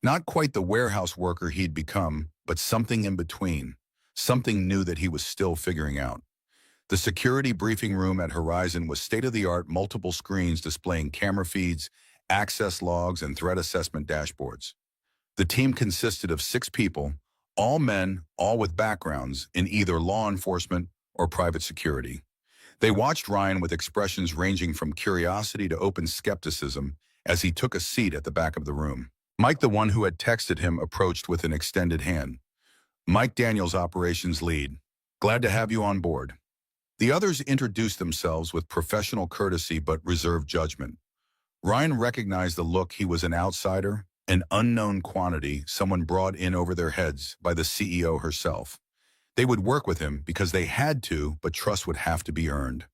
Not quite the warehouse worker he'd become, but something in between. Something new that he was still figuring out. The security briefing room at Horizon was state-of-the-art, multiple screens displaying camera feeds, access logs, and threat assessment dashboards. The team consisted of 6 people, all men, all with backgrounds in either law enforcement or private security. They watched Ryan with expressions ranging from curiosity to open skepticism as he took a seat at the back of the room. Mike, the one who had texted him, approached with an extended hand. Mike Daniels, operations lead. Glad to have you on board. The others introduced themselves with professional courtesy but reserved judgment. Ryan recognized the look. He was an outsider, an unknown quantity, someone brought in over their heads by the CEO herself. They would work with him because they had to, but trust would have to be earned.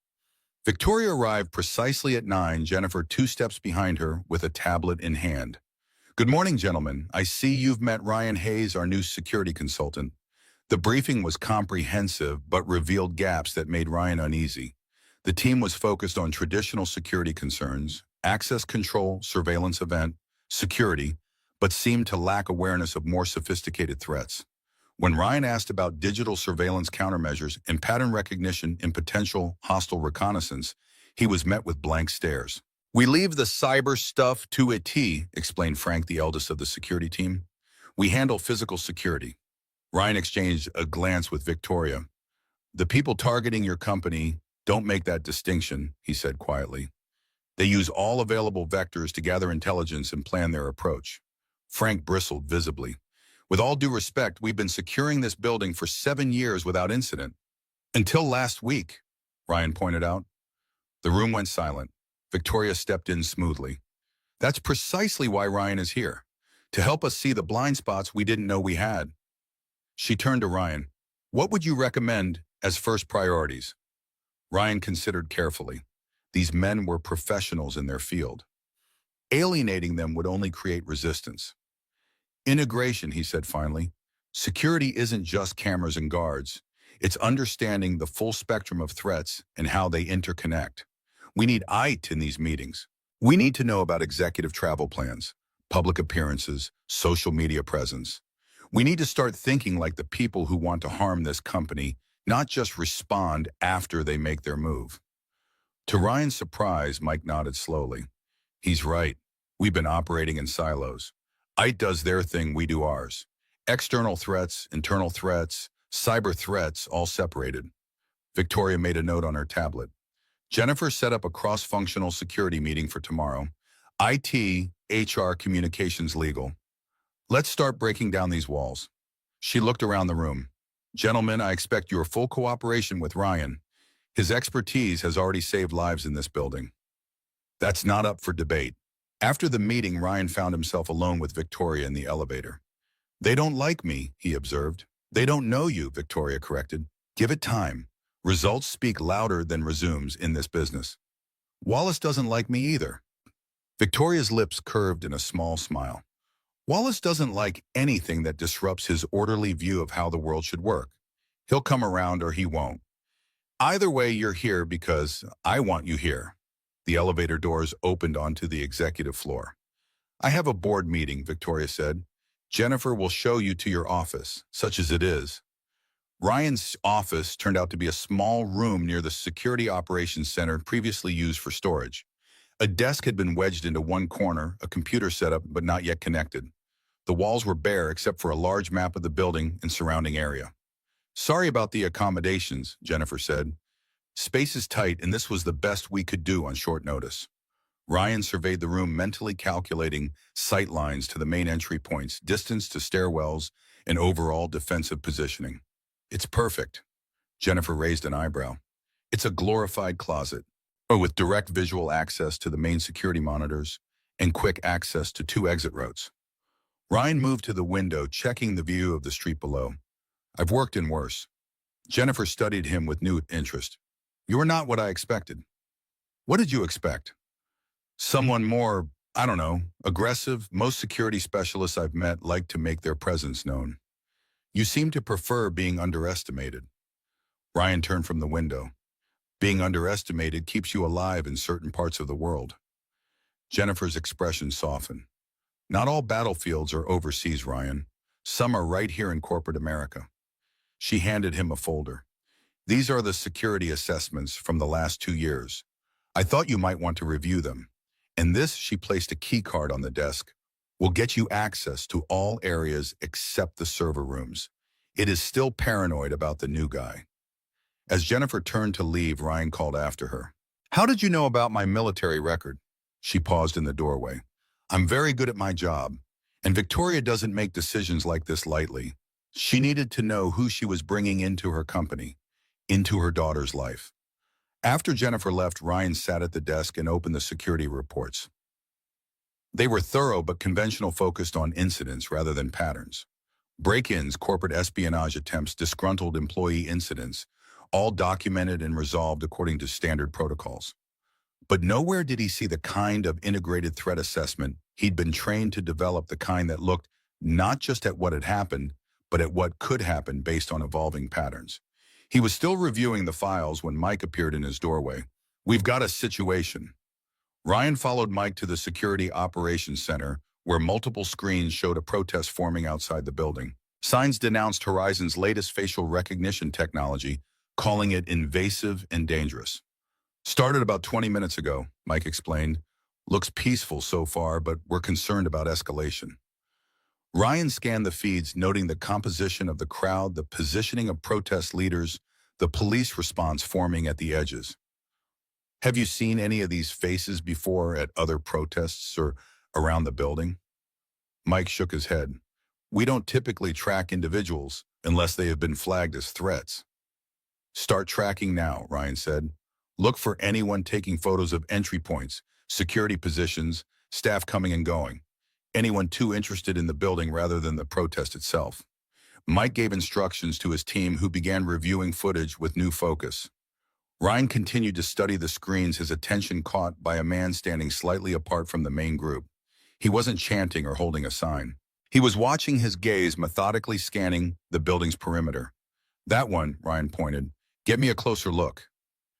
Victoria arrived precisely at 9, Jennifer 2 steps behind her with a tablet in hand. Good morning, gentlemen. I see you've met Ryan Hayes, our new security consultant. The briefing was comprehensive but revealed gaps that made Ryan uneasy. The team was focused on traditional security concerns, access control, surveillance event, security, but seemed to lack awareness of more sophisticated threats. When Ryan asked about digital surveillance countermeasures and pattern recognition in potential hostile reconnaissance, he was met with blank stares. We leave the cyber stuff to a T, explained Frank, the eldest of the security team. We handle physical security. Ryan exchanged a glance with Victoria. The people targeting your company don't make that distinction, he said quietly. They use all available vectors to gather intelligence and plan their approach. Frank bristled visibly. With all due respect, we've been securing this building for 7 years without incident. Until last week, Ryan pointed out. The room went silent. Victoria stepped in smoothly. That's precisely why Ryan is here, to help us see the blind spots we didn't know we had. She turned to Ryan. What would you recommend as first priorities? Ryan considered carefully. These men were professionals in their field. Alienating them would only create resistance. Integration, he said finally. Security isn't just cameras and guards. It's understanding the full spectrum of threats and how they interconnect. We need IT in these meetings. We need to know about executive travel plans, public appearances, social media presence. We need to start thinking like the people who want to harm this company, not just respond after they make their move. To Ryan's surprise, Mike nodded slowly. He's right. We've been operating in silos. IT does their thing, we do ours. External threats, internal threats, cyber threats, all separated. Victoria made a note on her tablet. Jennifer set up a cross-functional security meeting for tomorrow. IT, HR, communications, legal. Let's start breaking down these walls. She looked around the room. Gentlemen, I expect your full cooperation with Ryan. His expertise has already saved lives in this building. That's not up for debate. After the meeting, Ryan found himself alone with Victoria in the elevator. They don't like me, he observed. They don't know you, Victoria corrected. Give it time. Results speak louder than resumes in this business. Wallace doesn't like me either. Victoria's lips curved in a small smile. Wallace doesn't like anything that disrupts his orderly view of how the world should work. He'll come around or he won't. Either way, you're here because I want you here. The elevator doors opened onto the executive floor. I have a board meeting, Victoria said. Jennifer will show you to your office, such as it is. Ryan's office turned out to be a small room near the Security Operations Center previously used for storage. A desk had been wedged into one corner, a computer setup but not yet connected. The walls were bare except for a large map of the building and surrounding area. Sorry about the accommodations, Jennifer said. Space is tight and this was the best we could do on short notice. Ryan surveyed the room, mentally calculating sight lines to the main entry points, distance to stairwells, and overall defensive positioning. It's perfect. Jennifer raised an eyebrow. It's a glorified closet, with direct visual access to the main security monitors and quick access to 2 exit routes. Ryan moved to the window, checking the view of the street below. I've worked in worse. Jennifer studied him with new interest. You are not what I expected. What did you expect? Someone more, I don't know, aggressive. Most security specialists I've met like to make their presence known. You seem to prefer being underestimated. Ryan turned from the window. Being underestimated keeps you alive in certain parts of the world. Jennifer's expression softened. Not all battlefields are overseas, Ryan. Some are right here in corporate America. She handed him a folder. These are the security assessments from the last 2 years. I thought you might want to review them. And this, she placed a key card on the desk, will get you access to all areas except the server rooms. It is still paranoid about the new guy. As Jennifer turned to leave, Ryan called after her. How did you know about my military record? She paused in the doorway. I'm very good at my job, and Victoria doesn't make decisions like this lightly. She needed to know who she was bringing into her company, into her daughter's life. After Jennifer left, Ryan sat at the desk and opened the security reports. They were thorough but conventional, focused on incidents rather than patterns. Break-ins, corporate espionage attempts, disgruntled employee incidents, all documented and resolved according to standard protocols. But nowhere did he see the kind of integrated threat assessment he'd been trained to develop, the kind that looked not just at what had happened, but at what could happen based on evolving patterns. He was still reviewing the files when Mike appeared in his doorway. We've got a situation. Ryan followed Mike to the Security Operations Center, where multiple screens showed a protest forming outside the building. Signs denounced Horizon's latest facial recognition technology, calling it invasive and dangerous. Started about 20 minutes ago, Mike explained. Looks peaceful so far, but we're concerned about escalation. Ryan scanned the feeds, noting the composition of the crowd, the positioning of protest leaders, the police response forming at the edges. Have you seen any of these faces before at other protests or around the building? Mike shook his head. We don't typically track individuals unless they have been flagged as threats. Start tracking now, Ryan said. Look for anyone taking photos of entry points, security positions, staff coming and going. Anyone too interested in the building rather than the protest itself. Mike gave instructions to his team, who began reviewing footage with new focus. Ryan continued to study the screens, his attention caught by a man standing slightly apart from the main group. He wasn't chanting or holding a sign. He was watching, his gaze methodically scanning the building's perimeter. That one, Ryan pointed. Get me a closer look.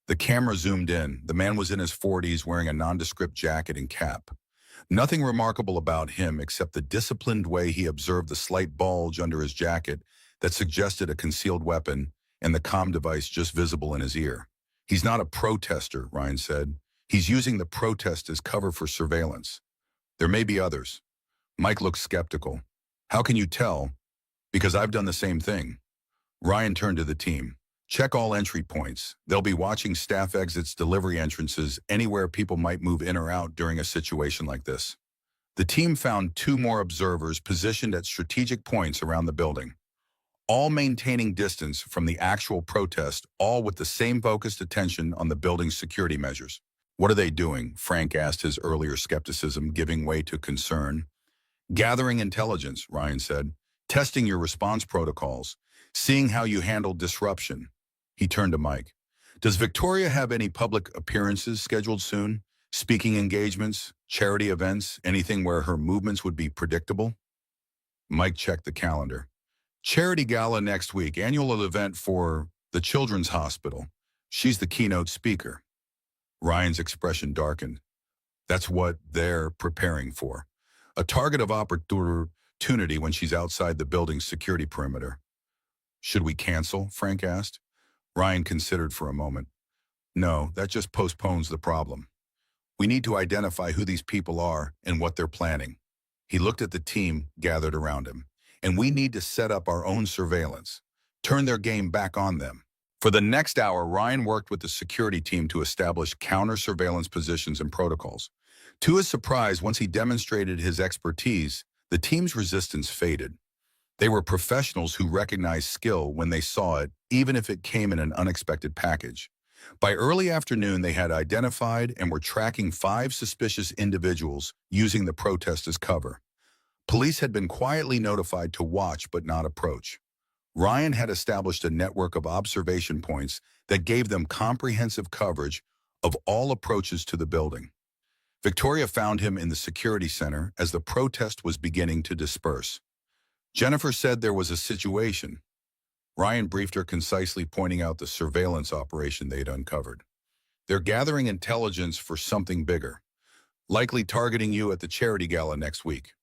The camera zoomed in. The man was in his 40s, wearing a nondescript jacket and cap. Nothing remarkable about him except the disciplined way he observed the slight bulge under his jacket that suggested a concealed weapon, and the comm device just visible in his ear. He's not a protester, Ryan said. He's using the protest as cover for surveillance. There may be others. Mike looked skeptical. How can you tell? Because I've done the same thing. Ryan turned to the team. Check all entry points. They'll be watching staff exits, delivery entrances, anywhere people might move in or out during a situation like this. The team found 2 more observers positioned at strategic points around the building, all maintaining distance from the actual protest, all with the same focused attention on the building's security measures. What are they doing? Frank asked, his earlier skepticism giving way to concern. Gathering intelligence, Ryan said. Testing your response protocols. Seeing how you handle disruption. He turned to Mike. Does Victoria have any public appearances scheduled soon? Speaking engagements, charity events, anything where her movements would be predictable? Mike checked the calendar. Charity gala next week, annual event for the Children's Hospital. She's the keynote speaker. Ryan's expression darkened. That's what they're preparing for. A target of opportunity when she's outside the building's security perimeter. Should we cancel? Frank asked. Ryan considered for a moment. No, that just postpones the problem. We need to identify who these people are and what they're planning. He looked at the team gathered around him. And we need to set up our own surveillance. Turn their game back on them. For the next hour, Ryan worked with the security team to establish counter-surveillance positions and protocols. To his surprise, once he demonstrated his expertise, the team's resistance faded. They were professionals who recognized skill when they saw it, even if it came in an unexpected package. By early afternoon, they had identified and were tracking 5 suspicious individuals using the protest as cover. Police had been quietly notified to watch but not approach. Ryan had established a network of observation points that gave them comprehensive coverage of all approaches to the building. Victoria found him in the security center as the protest was beginning to disperse. Jennifer said there was a situation. Ryan briefed her concisely, pointing out the surveillance operation they'd uncovered. They're gathering intelligence for something bigger, likely targeting you at the charity gala next week.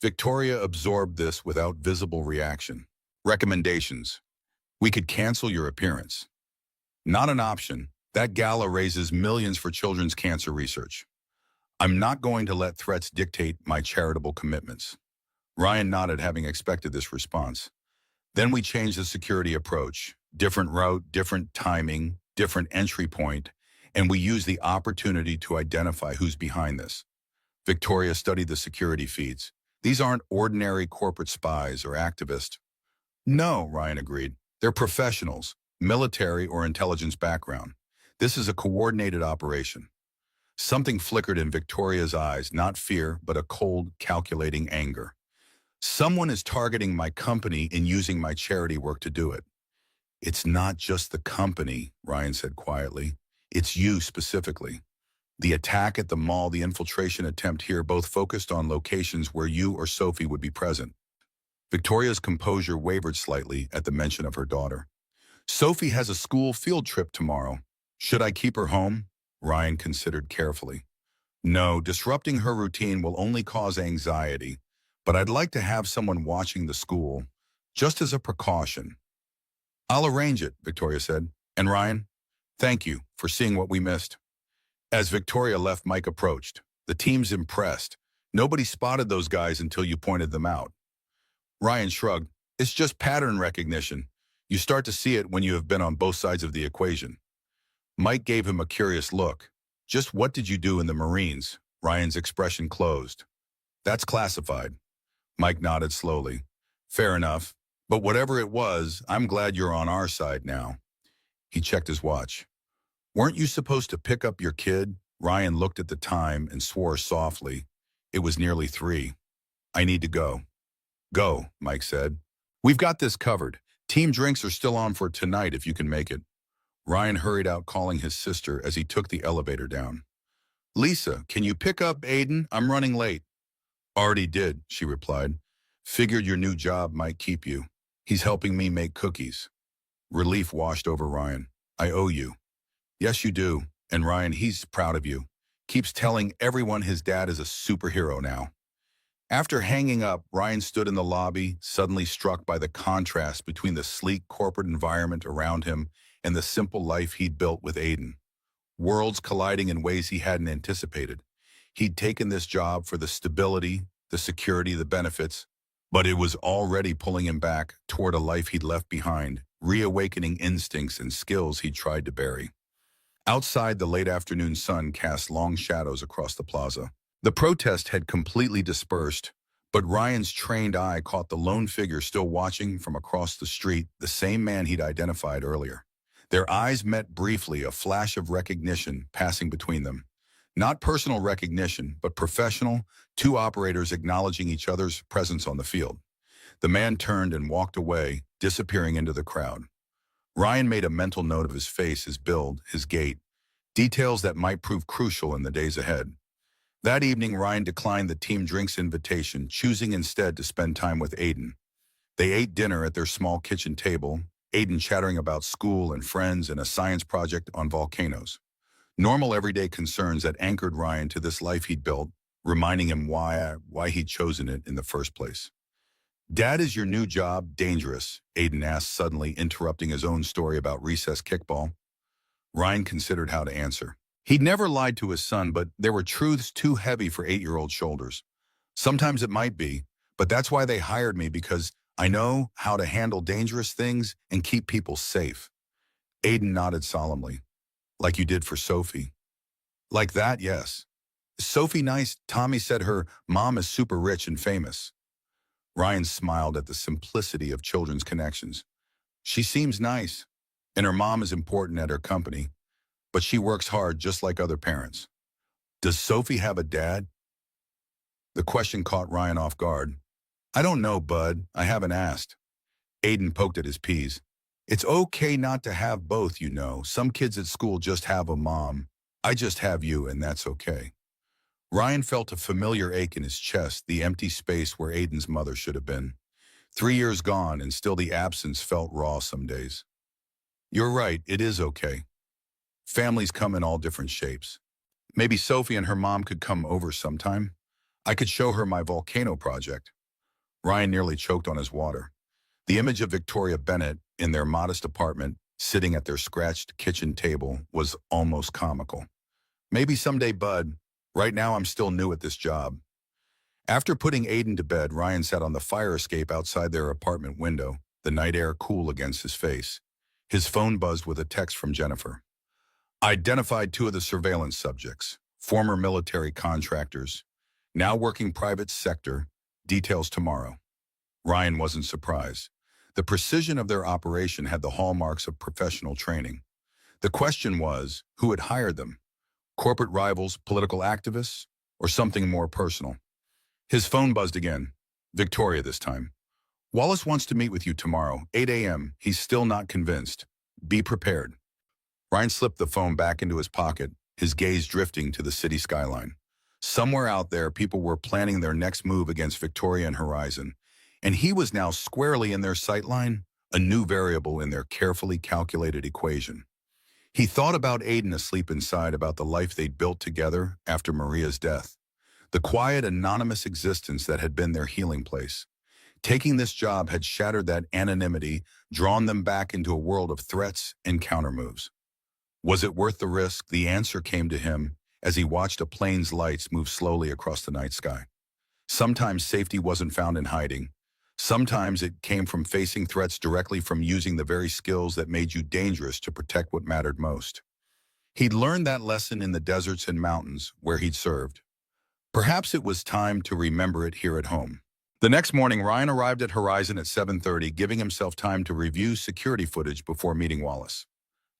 Victoria absorbed this without visible reaction. Recommendations. We could cancel your appearance. Not an option. That gala raises millions for children's cancer research. I'm not going to let threats dictate my charitable commitments. Ryan nodded, having expected this response. Then we changed the security approach. Different route, different timing, different entry point, and we used the opportunity to identify who's behind this. Victoria studied the security feeds. These aren't ordinary corporate spies or activists. No, Ryan agreed. They're professionals, military or intelligence background. This is a coordinated operation. Something flickered in Victoria's eyes, not fear, but a cold, calculating anger. Someone is targeting my company and using my charity work to do it. It's not just the company, Ryan said quietly. It's you specifically. The attack at the mall, the infiltration attempt here, both focused on locations where you or Sophie would be present. Victoria's composure wavered slightly at the mention of her daughter. Sophie has a school field trip tomorrow. Should I keep her home? Ryan considered carefully. No, disrupting her routine will only cause anxiety, but I'd like to have someone watching the school, just as a precaution. I'll arrange it, Victoria said. And Ryan, thank you for seeing what we missed. As Victoria left, Mike approached. The team's impressed. Nobody spotted those guys until you pointed them out. Ryan shrugged. It's just pattern recognition. You start to see it when you have been on both sides of the equation. Mike gave him a curious look. Just what did you do in the Marines? Ryan's expression closed. That's classified. Mike nodded slowly. Fair enough. But whatever it was, I'm glad you're on our side now. He checked his watch. Weren't you supposed to pick up your kid? Ryan looked at the time and swore softly. It was nearly 3. I need to go. Go, Mike said. We've got this covered. Team drinks are still on for tonight if you can make it. Ryan hurried out, calling his sister as he took the elevator down. Lisa, can you pick up Aiden? I'm running late. Already did, she replied. Figured your new job might keep you. He's helping me make cookies. Relief washed over Ryan. I owe you. Yes, you do. And Ryan, he's proud of you. Keeps telling everyone his dad is a superhero now. After hanging up, Ryan stood in the lobby, suddenly struck by the contrast between the sleek corporate environment around him and the simple life he'd built with Aiden. Worlds colliding in ways he hadn't anticipated. He'd taken this job for the stability, the security, the benefits, but it was already pulling him back toward a life he'd left behind, reawakening instincts and skills he'd tried to bury. Outside, the late afternoon sun cast long shadows across the plaza. The protest had completely dispersed, but Ryan's trained eye caught the lone figure still watching from across the street, the same man he'd identified earlier. Their eyes met briefly, a flash of recognition passing between them. Not personal recognition, but professional, 2 operators acknowledging each other's presence on the field. The man turned and walked away, disappearing into the crowd. Ryan made a mental note of his face, his build, his gait, details that might prove crucial in the days ahead. That evening, Ryan declined the team drinks invitation, choosing instead to spend time with Aiden. They ate dinner at their small kitchen table, Aiden chattering about school and friends and a science project on volcanoes. Normal everyday concerns that anchored Ryan to this life he'd built, reminding him why he'd chosen it in the first place. Dad, is your new job dangerous? Aiden asked, suddenly interrupting his own story about recess kickball. Ryan considered how to answer. He'd never lied to his son, but there were truths too heavy for 8-year-old shoulders. Sometimes it might be, but that's why they hired me, because I know how to handle dangerous things and keep people safe. Aiden nodded solemnly. Like you did for Sophie. Like that, yes. Is Sophie nice? Tommy said her mom is super rich and famous. Ryan smiled at the simplicity of children's connections. She seems nice, and her mom is important at her company, but she works hard just like other parents. Does Sophie have a dad? The question caught Ryan off guard. I don't know, bud. I haven't asked. Aiden poked at his peas. It's okay not to have both, you know. Some kids at school just have a mom. I just have you, and that's okay. Ryan felt a familiar ache in his chest, the empty space where Aiden's mother should have been. 3 years gone, and still the absence felt raw some days. You're right, it is okay. Families come in all different shapes. Maybe Sophie and her mom could come over sometime. I could show her my volcano project. Ryan nearly choked on his water. The image of Victoria Bennett in their modest apartment, sitting at their scratched kitchen table, was almost comical. Maybe someday, bud. Right now I'm still new at this job. After putting Aiden to bed, Ryan sat on the fire escape outside their apartment window, the night air cool against his face. His phone buzzed with a text from Jennifer. Identified 2 of the surveillance subjects, former military contractors, now working private sector, details tomorrow. Ryan wasn't surprised. The precision of their operation had the hallmarks of professional training. The question was, who had hired them? Corporate rivals, political activists, or something more personal? His phone buzzed again. Victoria this time. Wallace wants to meet with you tomorrow, 8 a.m. He's still not convinced. Be prepared. Ryan slipped the phone back into his pocket, his gaze drifting to the city skyline. Somewhere out there, people were planning their next move against Victoria and Horizon, and he was now squarely in their sightline, a new variable in their carefully calculated equation. He thought about Aiden asleep inside, about the life they'd built together after Maria's death, the quiet, anonymous existence that had been their healing place. Taking this job had shattered that anonymity, drawn them back into a world of threats and countermoves. Was it worth the risk? The answer came to him as he watched a plane's lights move slowly across the night sky. Sometimes safety wasn't found in hiding. Sometimes it came from facing threats directly, from using the very skills that made you dangerous to protect what mattered most. He'd learned that lesson in the deserts and mountains where he'd served. Perhaps it was time to remember it here at home. The next morning, Ryan arrived at Horizon at 7:30, giving himself time to review security footage before meeting Wallace.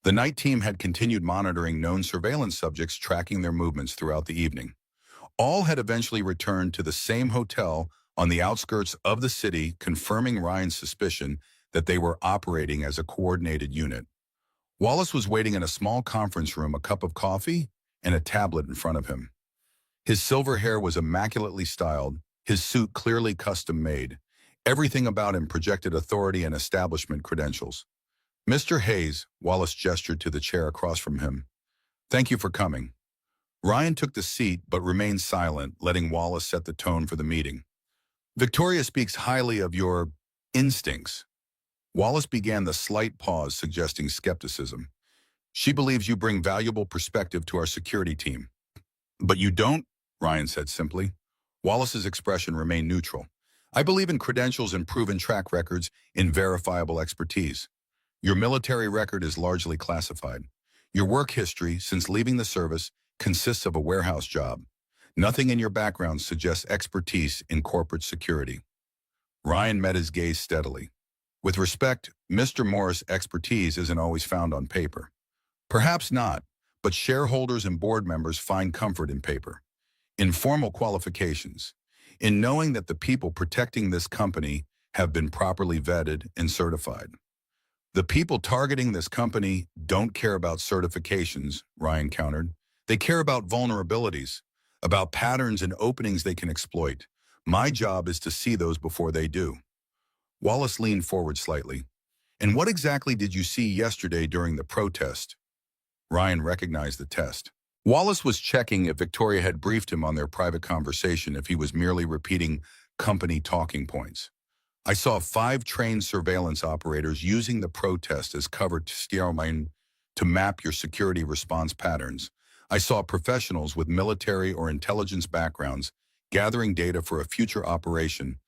The night team had continued monitoring known surveillance subjects, tracking their movements throughout the evening. All had eventually returned to the same hotel on the outskirts of the city, confirming Ryan's suspicion that they were operating as a coordinated unit. Wallace was waiting in a small conference room, a cup of coffee and a tablet in front of him. His silver hair was immaculately styled, his suit clearly custom-made. Everything about him projected authority and establishment credentials. Mr. Hayes, Wallace gestured to the chair across from him. Thank you for coming. Ryan took the seat but remained silent, letting Wallace set the tone for the meeting. Victoria speaks highly of your instincts. Wallace began, the slight pause suggesting skepticism. She believes you bring valuable perspective to our security team. But you don't, Ryan said simply. Wallace's expression remained neutral. I believe in credentials and proven track records, in verifiable expertise. Your military record is largely classified. Your work history, since leaving the service, consists of a warehouse job. Nothing in your background suggests expertise in corporate security. Ryan met his gaze steadily. With respect, Mr. Morris' expertise isn't always found on paper. Perhaps not, but shareholders and board members find comfort in paper, in formal qualifications, in knowing that the people protecting this company have been properly vetted and certified. The people targeting this company don't care about certifications, Ryan countered. They care about vulnerabilities, about patterns and openings they can exploit. My job is to see those before they do. Wallace leaned forward slightly. And what exactly did you see yesterday during the protest? Ryan recognized the test. Wallace was checking if Victoria had briefed him on their private conversation, if he was merely repeating company talking points. I saw 5 trained surveillance operators using the protest as cover to map your security response patterns. I saw professionals with military or intelligence backgrounds gathering data for a future operation,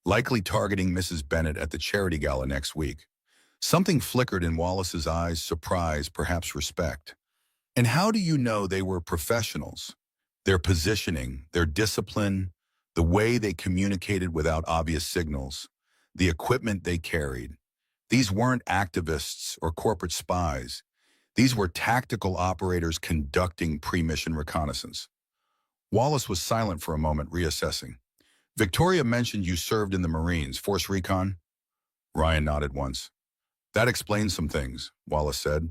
likely targeting Mrs. Bennett at the charity gala next week. Something flickered in Wallace's eyes, surprise, perhaps respect. And how do you know they were professionals? Their positioning, their discipline, the way they communicated without obvious signals, the equipment they carried. These weren't activists or corporate spies. These were tactical operators conducting pre-mission reconnaissance. Wallace was silent for a moment, reassessing. Victoria mentioned you served in the Marines, Force Recon? Ryan nodded once. That explains some things, Wallace said,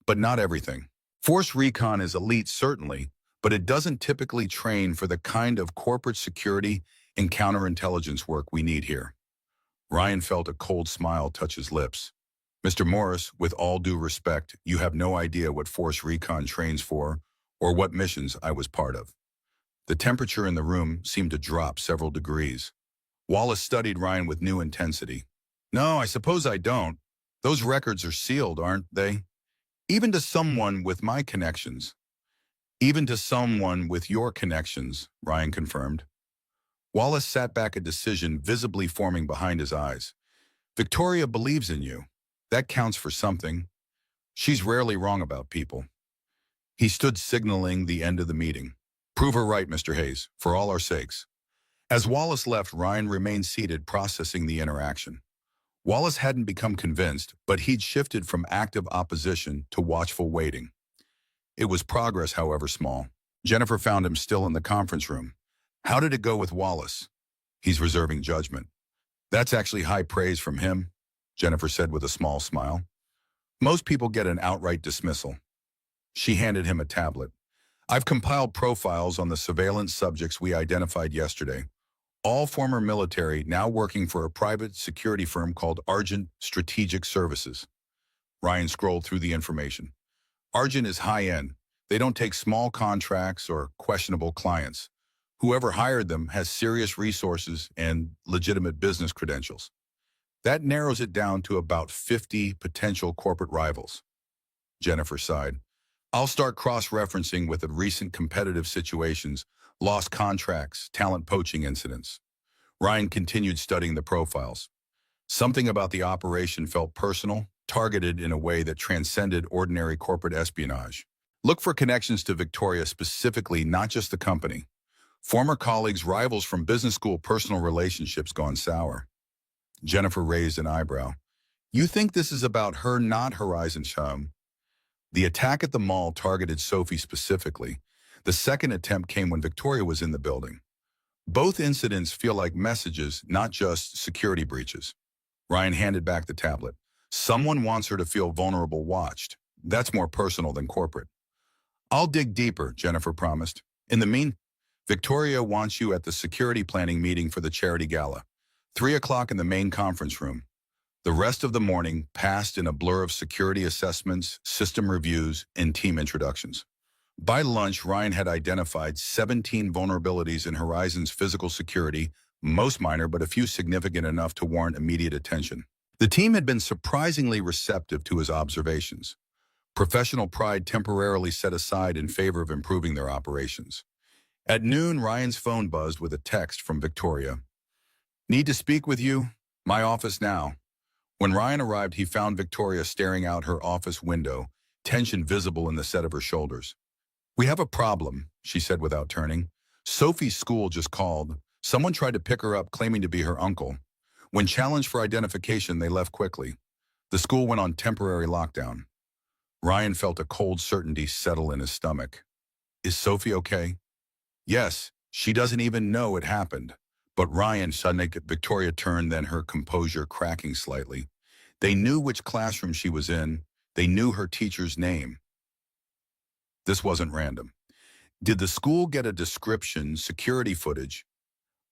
but not everything. Force Recon is elite, certainly, but it doesn't typically train for the kind of corporate security and counterintelligence work we need here. Ryan felt a cold smile touch his lips. Mr. Morris, with all due respect, you have no idea what Force Recon trains for or what missions I was part of. The temperature in the room seemed to drop several degrees. Wallace studied Ryan with new intensity. No, I suppose I don't. Those records are sealed, aren't they? Even to someone with my connections. Even to someone with your connections, Ryan confirmed. Wallace sat back, a decision visibly forming behind his eyes. Victoria believes in you. That counts for something. She's rarely wrong about people. He stood, signaling the end of the meeting. Prove her right, Mr. Hayes, for all our sakes. As Wallace left, Ryan remained seated, processing the interaction. Wallace hadn't become convinced, but he'd shifted from active opposition to watchful waiting. It was progress, however small. Jennifer found him still in the conference room. How did it go with Wallace? He's reserving judgment. That's actually high praise from him, Jennifer said with a small smile. Most people get an outright dismissal. She handed him a tablet. I've compiled profiles on the surveillance subjects we identified yesterday. All former military, now working for a private security firm called Argent Strategic Services. Ryan scrolled through the information. Argent is high-end. They don't take small contracts or questionable clients. Whoever hired them has serious resources and legitimate business credentials. That narrows it down to about 50 potential corporate rivals. Jennifer sighed. I'll start cross-referencing with the recent competitive situations, lost contracts, talent poaching incidents. Ryan continued studying the profiles. Something about the operation felt personal, targeted in a way that transcended ordinary corporate espionage. Look for connections to Victoria specifically, not just the company. Former colleagues, rivals from business school, personal relationships gone sour. Jennifer raised an eyebrow. You think this is about her, not Horizon Chum? The attack at the mall targeted Sophie specifically. The second attempt came when Victoria was in the building. Both incidents feel like messages, not just security breaches. Ryan handed back the tablet. Someone wants her to feel vulnerable, watched. That's more personal than corporate. I'll dig deeper, Jennifer promised. In the meantime, Victoria wants you at the security planning meeting for the charity gala. 3 o'clock in the main conference room. The rest of the morning passed in a blur of security assessments, system reviews, and team introductions. By lunch, Ryan had identified 17 vulnerabilities in Horizon's physical security, most minor but a few significant enough to warrant immediate attention. The team had been surprisingly receptive to his observations. Professional pride temporarily set aside in favor of improving their operations. At noon, Ryan's phone buzzed with a text from Victoria. Need to speak with you? My office now. When Ryan arrived, he found Victoria staring out her office window, tension visible in the set of her shoulders. We have a problem, she said without turning. Sophie's school just called. Someone tried to pick her up, claiming to be her uncle. When challenged for identification, they left quickly. The school went on temporary lockdown. Ryan felt a cold certainty settle in his stomach. Is Sophie okay? Yes, she doesn't even know it happened. But Ryan, suddenly Victoria turned, then her composure cracking slightly. They knew which classroom she was in. They knew her teacher's name. This wasn't random. Did the school get a description, security footage?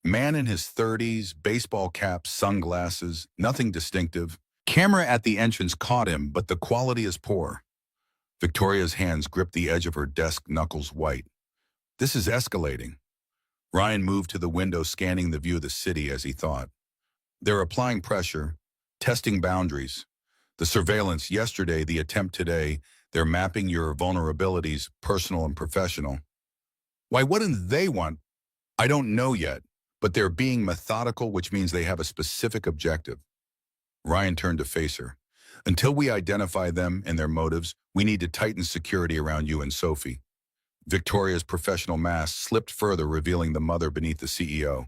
Man in his 30s, baseball cap, sunglasses, nothing distinctive. Camera at the entrance caught him, but the quality is poor. Victoria's hands gripped the edge of her desk, knuckles white. This is escalating. Ryan moved to the window, scanning the view of the city as he thought. They're applying pressure, testing boundaries. The surveillance yesterday, the attempt today, they're mapping your vulnerabilities, personal and professional. Why wouldn't they want? I don't know yet, but they're being methodical, which means they have a specific objective. Ryan turned to face her. Until we identify them and their motives, we need to tighten security around you and Sophie. Victoria's professional mask slipped further, revealing the mother beneath the CEO.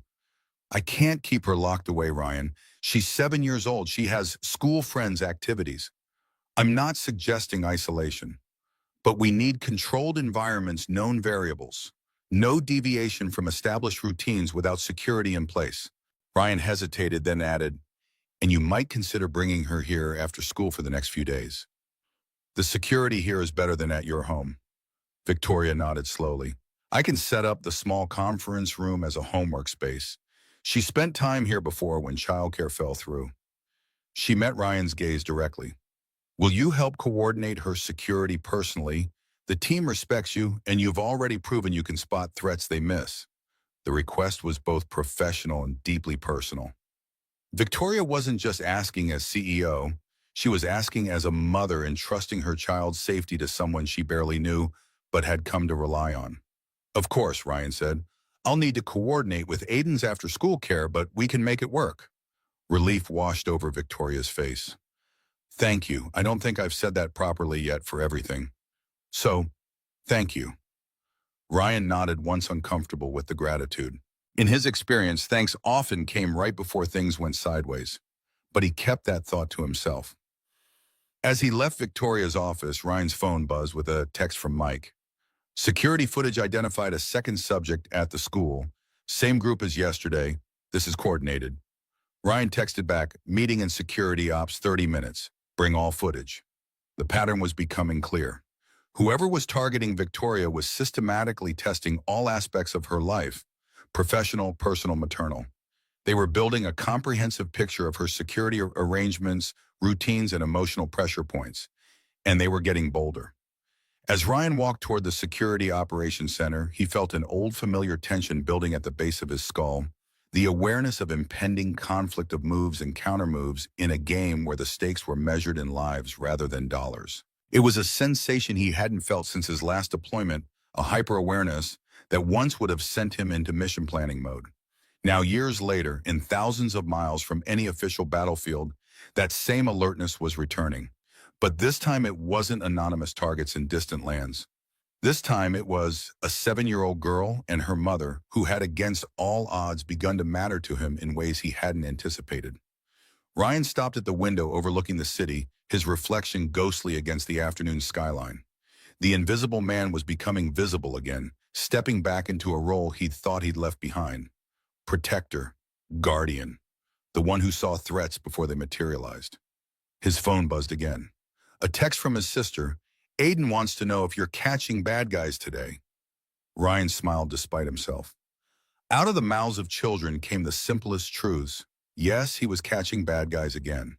I can't keep her locked away, Ryan. She's 7 years old. She has school friends, activities. I'm not suggesting isolation, but we need controlled environments, known variables. No deviation from established routines without security in place. Ryan hesitated, then added, and you might consider bringing her here after school for the next few days. The security here is better than at your home. Victoria nodded slowly. I can set up the small conference room as a homework space. She spent time here before when childcare fell through. She met Ryan's gaze directly. Will you help coordinate her security personally? The team respects you, and you've already proven you can spot threats they miss. The request was both professional and deeply personal. Victoria wasn't just asking as CEO, she was asking as a mother entrusting her child's safety to someone she barely knew but had come to rely on. Of course, Ryan said, I'll need to coordinate with Aiden's after-school care, but we can make it work. Relief washed over Victoria's face. Thank you. I don't think I've said that properly yet for everything. So, thank you. Ryan nodded, once uncomfortable with the gratitude. In his experience, thanks often came right before things went sideways, but he kept that thought to himself. As he left Victoria's office, Ryan's phone buzzed with a text from Mike. Security footage identified a second subject at the school. Same group as yesterday. This is coordinated. Ryan texted back, meeting and security ops 30 minutes. Bring all footage. The pattern was becoming clear. Whoever was targeting Victoria was systematically testing all aspects of her life, professional, personal, maternal. They were building a comprehensive picture of her security arrangements, routines, and emotional pressure points. And they were getting bolder. As Ryan walked toward the Security Operations Center, he felt an old familiar tension building at the base of his skull, the awareness of impending conflict of moves and countermoves in a game where the stakes were measured in lives rather than dollars. It was a sensation he hadn't felt since his last deployment, a hyper-awareness that once would have sent him into mission planning mode. Now, years later, in thousands of miles from any official battlefield, that same alertness was returning. But this time it wasn't anonymous targets in distant lands. This time it was a 7-year-old girl and her mother who had against all odds begun to matter to him in ways he hadn't anticipated. Ryan stopped at the window overlooking the city, his reflection ghostly against the afternoon skyline. The invisible man was becoming visible again, stepping back into a role he'd thought he'd left behind. Protector, guardian, the one who saw threats before they materialized. His phone buzzed again. A text from his sister. Aiden wants to know if you're catching bad guys today. Ryan smiled despite himself. Out of the mouths of children came the simplest truths. Yes, he was catching bad guys again.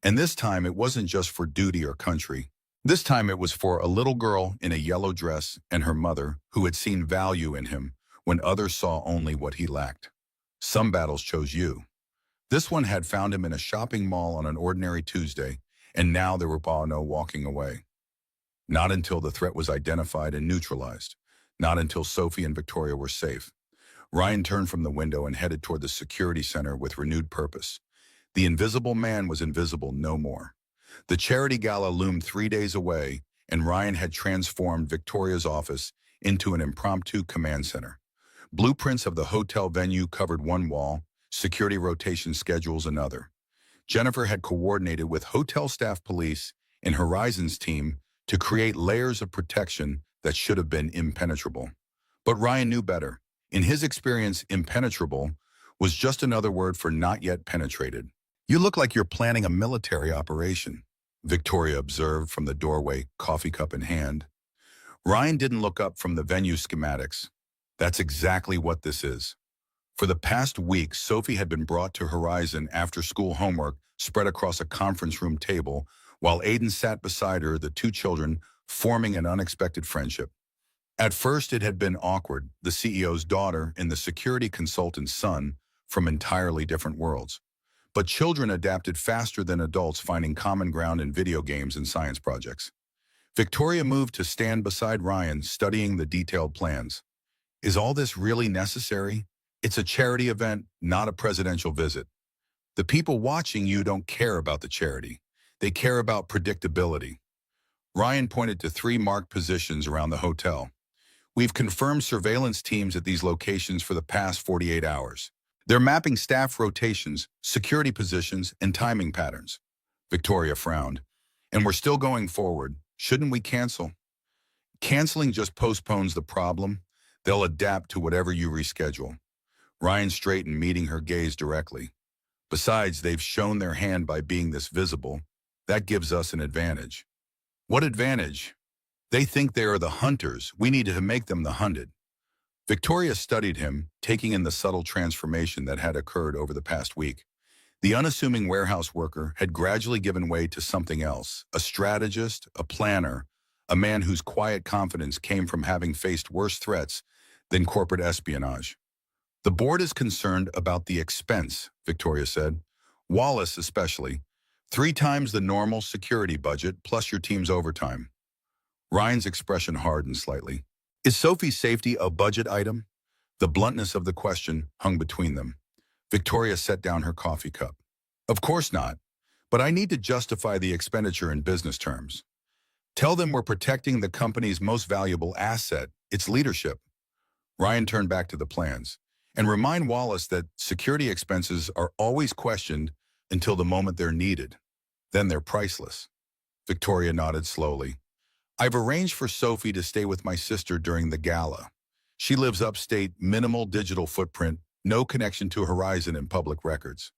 And this time it wasn't just for duty or country. This time it was for a little girl in a yellow dress and her mother who had seen value in him when others saw only what he lacked. Some battles chose you. This one had found him in a shopping mall on an ordinary Tuesday, and now there were no walking away. Not until the threat was identified and neutralized. Not until Sophie and Victoria were safe. Ryan turned from the window and headed toward the security center with renewed purpose. The invisible man was invisible no more. The charity gala loomed 3 days away, and Ryan had transformed Victoria's office into an impromptu command center. Blueprints of the hotel venue covered one wall, security rotation schedules another. Jennifer had coordinated with hotel staff, police, and Horizon's team to create layers of protection that should have been impenetrable. But Ryan knew better. In his experience, impenetrable was just another word for not yet penetrated. You look like you're planning a military operation, Victoria observed from the doorway, coffee cup in hand. Ryan didn't look up from the venue schematics. That's exactly what this is. For the past week, Sophie had been brought to Horizon after school homework spread across a conference room table, while Aiden sat beside her, the two children forming an unexpected friendship. At first, it had been awkward, the CEO's daughter and the security consultant's son from entirely different worlds. But children adapted faster than adults, finding common ground in video games and science projects. Victoria moved to stand beside Ryan, studying the detailed plans. Is all this really necessary? It's a charity event, not a presidential visit. The people watching you don't care about the charity. They care about predictability. Ryan pointed to 3 marked positions around the hotel. We've confirmed surveillance teams at these locations for the past 48 hours. They're mapping staff rotations, security positions, and timing patterns. Victoria frowned. And we're still going forward. Shouldn't we cancel? Canceling just postpones the problem. They'll adapt to whatever you reschedule. Ryan straightened, meeting her gaze directly. Besides, they've shown their hand by being this visible. That gives us an advantage. What advantage? They think they are the hunters. We need to make them the hunted. Victoria studied him, taking in the subtle transformation that had occurred over the past week. The unassuming warehouse worker had gradually given way to something else, a strategist, a planner, a man whose quiet confidence came from having faced worse threats than corporate espionage. The board is concerned about the expense, Victoria said. Wallace especially. 3 times the normal security budget plus your team's overtime. Ryan's expression hardened slightly. Is Sophie's safety a budget item? The bluntness of the question hung between them. Victoria set down her coffee cup. Of course not, but I need to justify the expenditure in business terms. Tell them we're protecting the company's most valuable asset, its leadership. Ryan turned back to the plans. And remind Wallace that security expenses are always questioned until the moment they're needed. Then they're priceless. Victoria nodded slowly. I've arranged for Sophie to stay with my sister during the gala. She lives upstate, minimal digital footprint, no connection to Horizon and public records.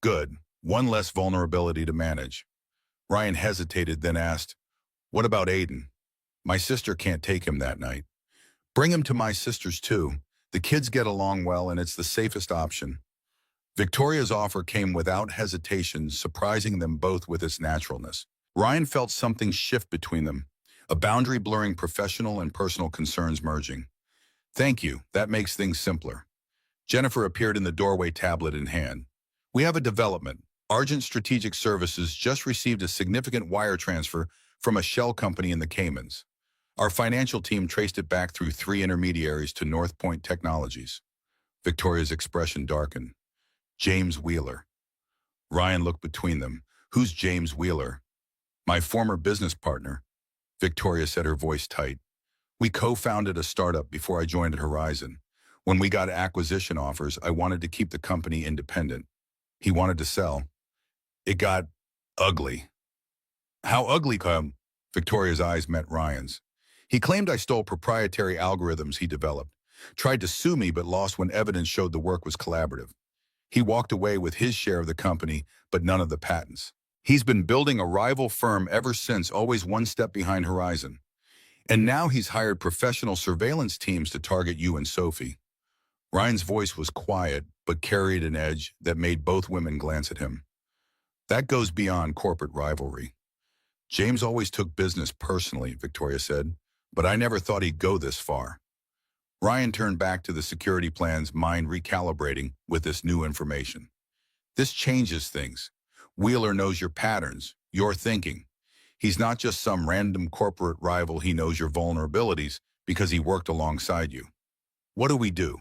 Good. One less vulnerability to manage. Ryan hesitated, then asked, what about Aiden? My sister can't take him that night. Bring him to my sister's too. The kids get along well and it's the safest option. Victoria's offer came without hesitation, surprising them both with its naturalness. Ryan felt something shift between them, a boundary blurring professional and personal concerns merging. Thank you, that makes things simpler. Jennifer appeared in the doorway, tablet in hand. We have a development. Argent Strategic Services just received a significant wire transfer from a shell company in the Caymans. Our financial team traced it back through 3 intermediaries to North Point Technologies. Victoria's expression darkened. James Wheeler. Ryan looked between them. Who's James Wheeler? My former business partner. Victoria said, her voice tight. We co-founded a startup before I joined at Horizon. When we got acquisition offers, I wanted to keep the company independent. He wanted to sell. It got ugly. How ugly, come? Victoria's eyes met Ryan's. He claimed I stole proprietary algorithms he developed, tried to sue me but lost when evidence showed the work was collaborative. He walked away with his share of the company, but none of the patents. He's been building a rival firm ever since, always one step behind Horizon. And now he's hired professional surveillance teams to target you and Sophie. Ryan's voice was quiet, but carried an edge that made both women glance at him. That goes beyond corporate rivalry. James always took business personally, Victoria said, but I never thought he'd go this far. Ryan turned back to the security plans, mind recalibrating with this new information. This changes things. Wheeler knows your patterns, your thinking. He's not just some random corporate rival. He knows your vulnerabilities because he worked alongside you. What do we do?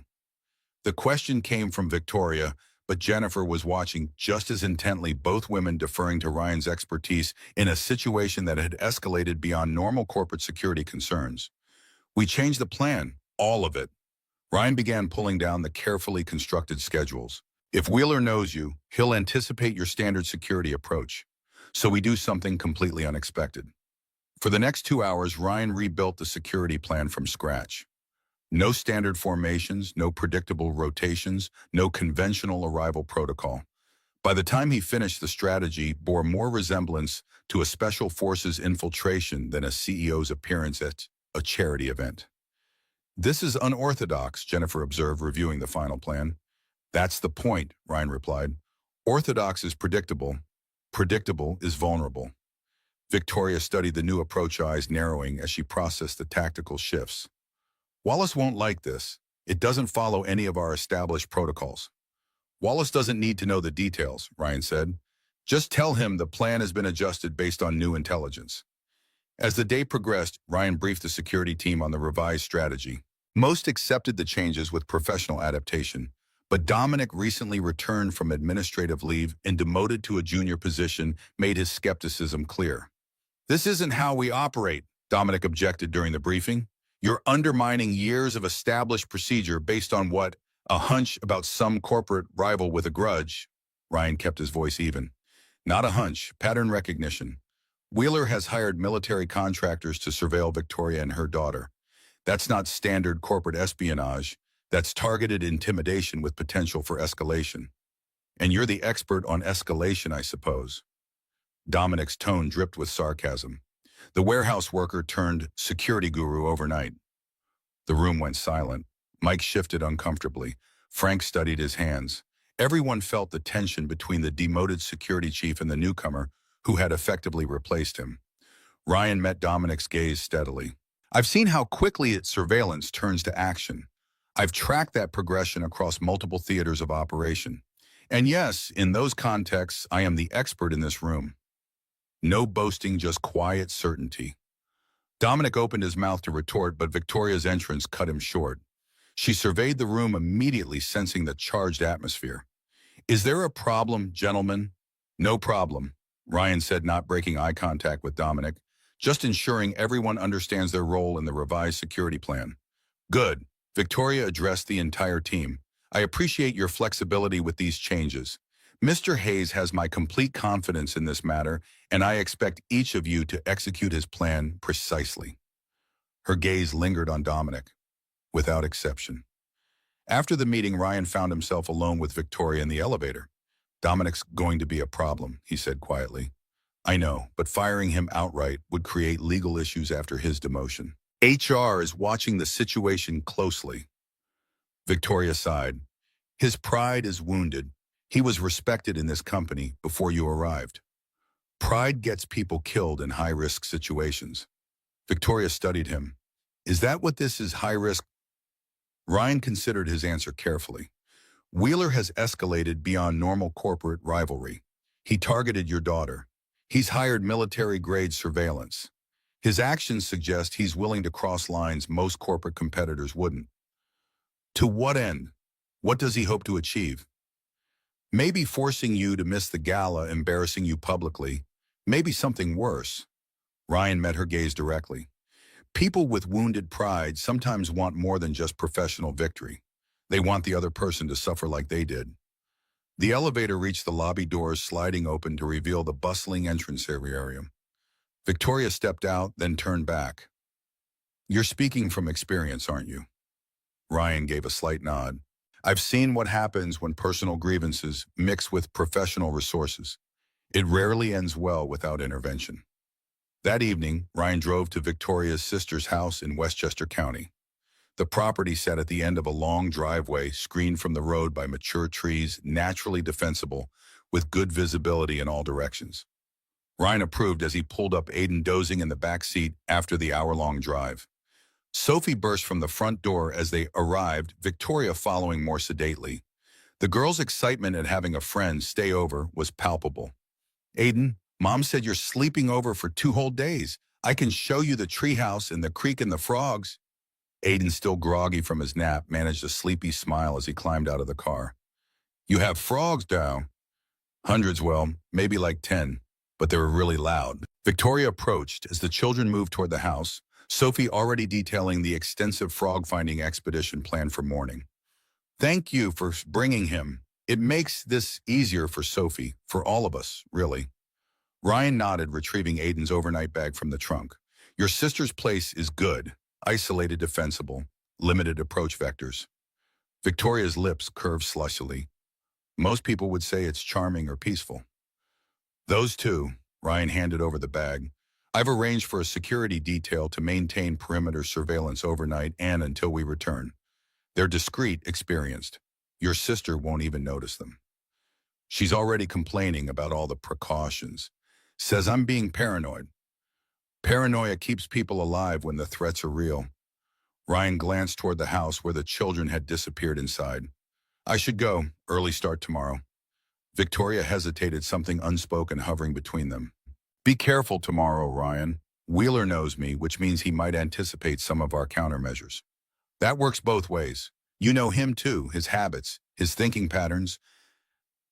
The question came from Victoria, but Jennifer was watching just as intently, both women deferring to Ryan's expertise in a situation that had escalated beyond normal corporate security concerns. We changed the plan, all of it. Ryan began pulling down the carefully constructed schedules. If Wheeler knows you, he'll anticipate your standard security approach. So we do something completely unexpected. For the next 2 hours, Ryan rebuilt the security plan from scratch. No standard formations, no predictable rotations, no conventional arrival protocol. By the time he finished, the strategy bore more resemblance to a special forces infiltration than a CEO's appearance at a charity event. This is unorthodox, Jennifer observed, reviewing the final plan. That's the point, Ryan replied. Orthodox is predictable. Predictable is vulnerable. Victoria studied the new approach, eyes narrowing as she processed the tactical shifts. Wallace won't like this. It doesn't follow any of our established protocols. Wallace doesn't need to know the details, Ryan said. Just tell him the plan has been adjusted based on new intelligence. As the day progressed, Ryan briefed the security team on the revised strategy. Most accepted the changes with professional adaptation, but Dominic, recently returned from administrative leave and demoted to a junior position, made his skepticism clear. This isn't how we operate, Dominic objected during the briefing. You're undermining years of established procedure based on what? A hunch about some corporate rival with a grudge. Ryan kept his voice even. Not a hunch, pattern recognition. Wheeler has hired military contractors to surveil Victoria and her daughter. That's not standard corporate espionage. That's targeted intimidation with potential for escalation. And you're the expert on escalation, I suppose. Dominic's tone dripped with sarcasm. The warehouse worker turned security guru overnight. The room went silent. Mike shifted uncomfortably. Frank studied his hands. Everyone felt the tension between the demoted security chief and the newcomer who had effectively replaced him. Ryan met Dominic's gaze steadily. I've seen how quickly surveillance turns to action. I've tracked that progression across multiple theaters of operation. And yes, in those contexts, I am the expert in this room. No boasting, just quiet certainty. Dominic opened his mouth to retort, but Victoria's entrance cut him short. She surveyed the room immediately, sensing the charged atmosphere. Is there a problem, gentlemen? No problem, Ryan said, not breaking eye contact with Dominic, just ensuring everyone understands their role in the revised security plan. Good. Victoria addressed the entire team. I appreciate your flexibility with these changes. Mr. Hayes has my complete confidence in this matter, and I expect each of you to execute his plan precisely. Her gaze lingered on Dominic, without exception. After the meeting, Ryan found himself alone with Victoria in the elevator. Dominic's going to be a problem, he said quietly. I know, but firing him outright would create legal issues after his demotion. HR is watching the situation closely. Victoria sighed. His pride is wounded. He was respected in this company before you arrived. Pride gets people killed in high-risk situations. Victoria studied him. Is that what this is, high-risk? Ryan considered his answer carefully. Wheeler has escalated beyond normal corporate rivalry. He targeted your daughter. He's hired military-grade surveillance. His actions suggest he's willing to cross lines most corporate competitors wouldn't. To what end? What does he hope to achieve? Maybe forcing you to miss the gala, embarrassing you publicly. Maybe something worse. Ryan met her gaze directly. People with wounded pride sometimes want more than just professional victory. They want the other person to suffer like they did. The elevator reached the lobby doors, sliding open to reveal the bustling entrance area. Victoria stepped out, then turned back. You're speaking from experience, aren't you? Ryan gave a slight nod. I've seen what happens when personal grievances mix with professional resources. It rarely ends well without intervention. That evening, Ryan drove to Victoria's sister's house in Westchester County. The property sat at the end of a long driveway, screened from the road by mature trees, naturally defensible, with good visibility in all directions. Ryan approved as he pulled up, Aiden dozing in the back seat after the hour-long drive. Sophie burst from the front door as they arrived, Victoria following more sedately. The girl's excitement at having a friend stay over was palpable. Aiden, Mom said you're sleeping over for 2 whole days. I can show you the treehouse and the creek and the frogs. Aiden, still groggy from his nap, managed a sleepy smile as he climbed out of the car. You have frogs down? Hundreds, well, maybe like 10, but they were really loud. Victoria approached as the children moved toward the house, Sophie already detailing the extensive frog-finding expedition planned for morning. Thank you for bringing him. It makes this easier for Sophie, for all of us, really. Ryan nodded, retrieving Aiden's overnight bag from the trunk. Your sister's place is good, isolated, defensible, limited approach vectors. Victoria's lips curved slushily. Most people would say it's charming or peaceful. Those two, Ryan handed over the bag. I've arranged for a security detail to maintain perimeter surveillance overnight and until we return. They're discreet, experienced. Your sister won't even notice them. She's already complaining about all the precautions. Says I'm being paranoid. Paranoia keeps people alive when the threats are real. Ryan glanced toward the house where the children had disappeared inside. I should go. Early start tomorrow. Victoria hesitated, something unspoken hovering between them. Be careful tomorrow, Ryan. Wheeler knows me, which means he might anticipate some of our countermeasures. That works both ways. You know him too, his habits, his thinking patterns.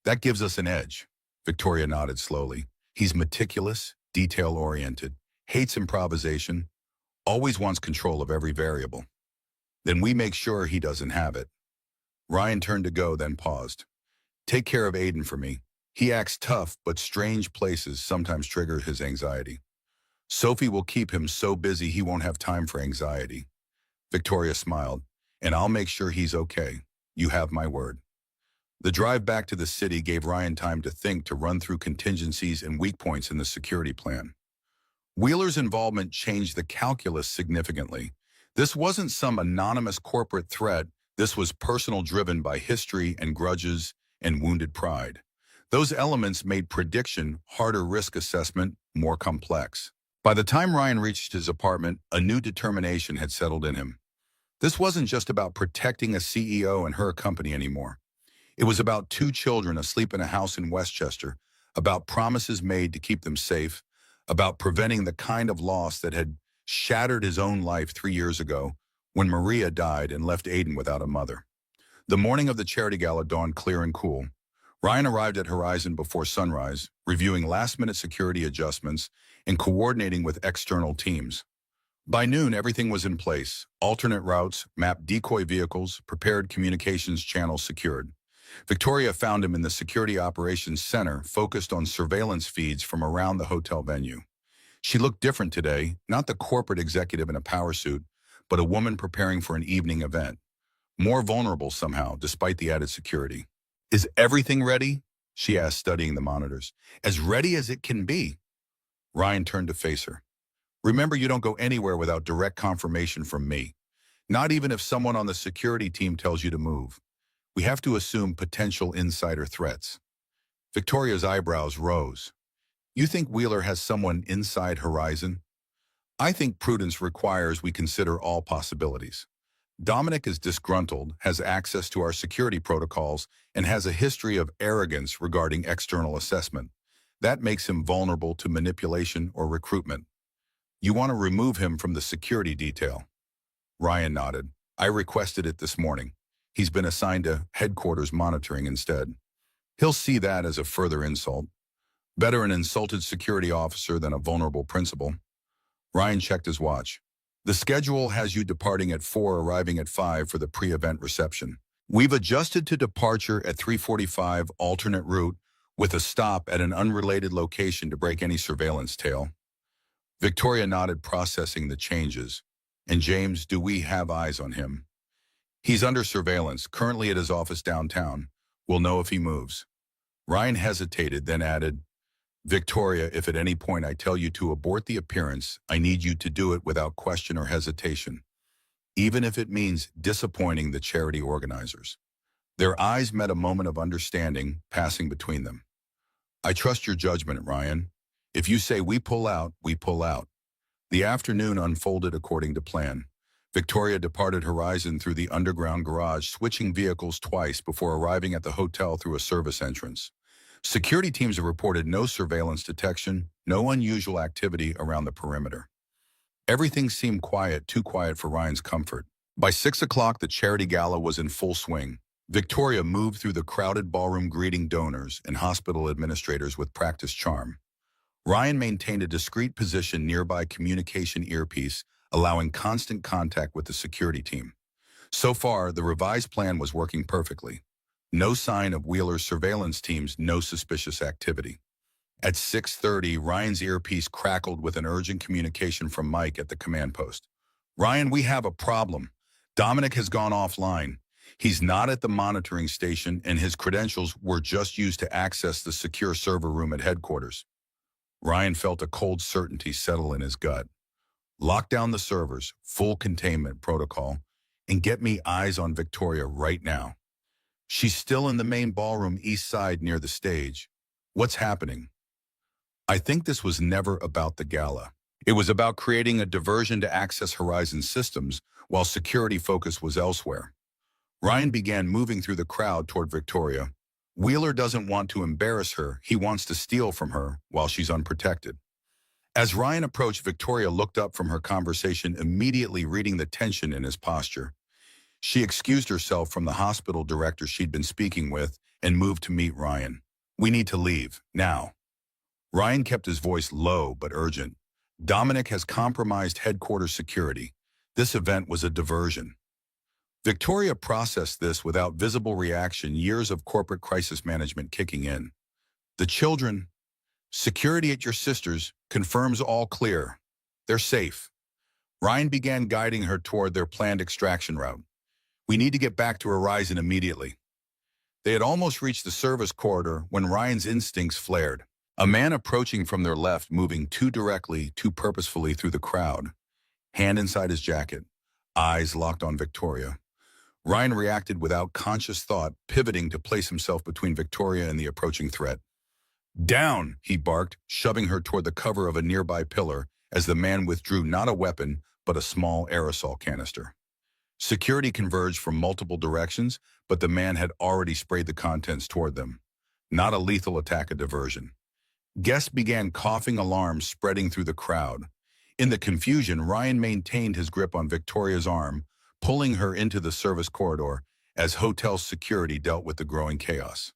That gives us an edge. Victoria nodded slowly. He's meticulous, detail-oriented, hates improvisation, always wants control of every variable. Then we make sure he doesn't have it. Ryan turned to go, then paused. Take care of Aiden for me. He acts tough, but strange places sometimes trigger his anxiety. Sophie will keep him so busy he won't have time for anxiety. Victoria smiled. And I'll make sure he's okay. You have my word. The drive back to the city gave Ryan time to think to run through contingencies and weak points in the security plan. Wheeler's involvement changed the calculus significantly. This wasn't some anonymous corporate threat. This was personal, driven by history and grudges and wounded pride. Those elements made prediction, harder risk assessment, more complex. By the time Ryan reached his apartment, a new determination had settled in him. This wasn't just about protecting a CEO and her company anymore. It was about two children asleep in a house in Westchester, about promises made to keep them safe, about preventing the kind of loss that had shattered his own life 3 years ago when Maria died and left Aiden without a mother. The morning of the charity gala dawned clear and cool. Ryan arrived at Horizon before sunrise, reviewing last-minute security adjustments and coordinating with external teams. By noon, everything was in place. Alternate routes, mapped decoy vehicles, prepared communications channels secured. Victoria found him in the Security Operations Center, focused on surveillance feeds from around the hotel venue. She looked different today, not the corporate executive in a power suit, but a woman preparing for an evening event. More vulnerable somehow, despite the added security. "Is everything ready?" she asked, studying the monitors. "As ready as it can be." Ryan turned to face her. "Remember, you don't go anywhere without direct confirmation from me. Not even if someone on the security team tells you to move. We have to assume potential insider threats." Victoria's eyebrows rose. "You think Wheeler has someone inside Horizon?" "I think prudence requires we consider all possibilities. Dominic is disgruntled, has access to our security protocols, and has a history of arrogance regarding external assessment. That makes him vulnerable to manipulation or recruitment. You want to remove him from the security detail?" Ryan nodded. "I requested it this morning. He's been assigned to headquarters monitoring instead. He'll see that as a further insult. Better an insulted security officer than a vulnerable principal." Ryan checked his watch. "The schedule has you departing at 4, arriving at 5 for the pre-event reception. We've adjusted to departure at 3:45 alternate route with a stop at an unrelated location to break any surveillance tail." Victoria nodded, processing the changes. "And James, do we have eyes on him?" "He's under surveillance, currently at his office downtown. We'll know if he moves." Ryan hesitated, then added, "Victoria, if at any point I tell you to abort the appearance, I need you to do it without question or hesitation, even if it means disappointing the charity organizers." Their eyes met, a moment of understanding passing between them. "I trust your judgment, Ryan. If you say we pull out, we pull out." The afternoon unfolded according to plan. Victoria departed Horizon through the underground garage, switching vehicles twice before arriving at the hotel through a service entrance. Security teams have reported no surveillance detection, no unusual activity around the perimeter. Everything seemed quiet, too quiet for Ryan's comfort. By 6 o'clock, the charity gala was in full swing. Victoria moved through the crowded ballroom, greeting donors and hospital administrators with practiced charm. Ryan maintained a discreet position nearby, communication earpiece, allowing constant contact with the security team. So far, the revised plan was working perfectly. No sign of Wheeler's surveillance teams, no suspicious activity. At 6:30, Ryan's earpiece crackled with an urgent communication from Mike at the command post. "Ryan, we have a problem. Dominic has gone offline. He's not at the monitoring station, and his credentials were just used to access the secure server room at headquarters." Ryan felt a cold certainty settle in his gut. "Lock down the servers, full containment protocol, and get me eyes on Victoria right now. She's still in the main ballroom east side near the stage. What's happening?" I think this was never about the gala. It was about creating a diversion to access Horizon systems while security focus was elsewhere. Ryan began moving through the crowd toward Victoria. Wheeler doesn't want to embarrass her. He wants to steal from her while she's unprotected. As Ryan approached, Victoria looked up from her conversation, immediately reading the tension in his posture. She excused herself from the hospital director she'd been speaking with and moved to meet Ryan. "We need to leave, now." Ryan kept his voice low but urgent. "Dominic has compromised headquarters security. This event was a diversion." Victoria processed this without visible reaction, years of corporate crisis management kicking in. "The children, security at your sister's, confirms all clear. They're safe." Ryan began guiding her toward their planned extraction route. We need to get back to Horizon immediately. They had almost reached the service corridor when Ryan's instincts flared. A man approaching from their left, moving too directly, too purposefully through the crowd, hand inside his jacket, eyes locked on Victoria. Ryan reacted without conscious thought, pivoting to place himself between Victoria and the approaching threat. Down, he barked, shoving her toward the cover of a nearby pillar as the man withdrew not a weapon, but a small aerosol canister. Security converged from multiple directions, but the man had already sprayed the contents toward them. Not a lethal attack, a diversion. Guests began coughing, alarms spreading through the crowd. In the confusion, Ryan maintained his grip on Victoria's arm, pulling her into the service corridor as hotel security dealt with the growing chaos.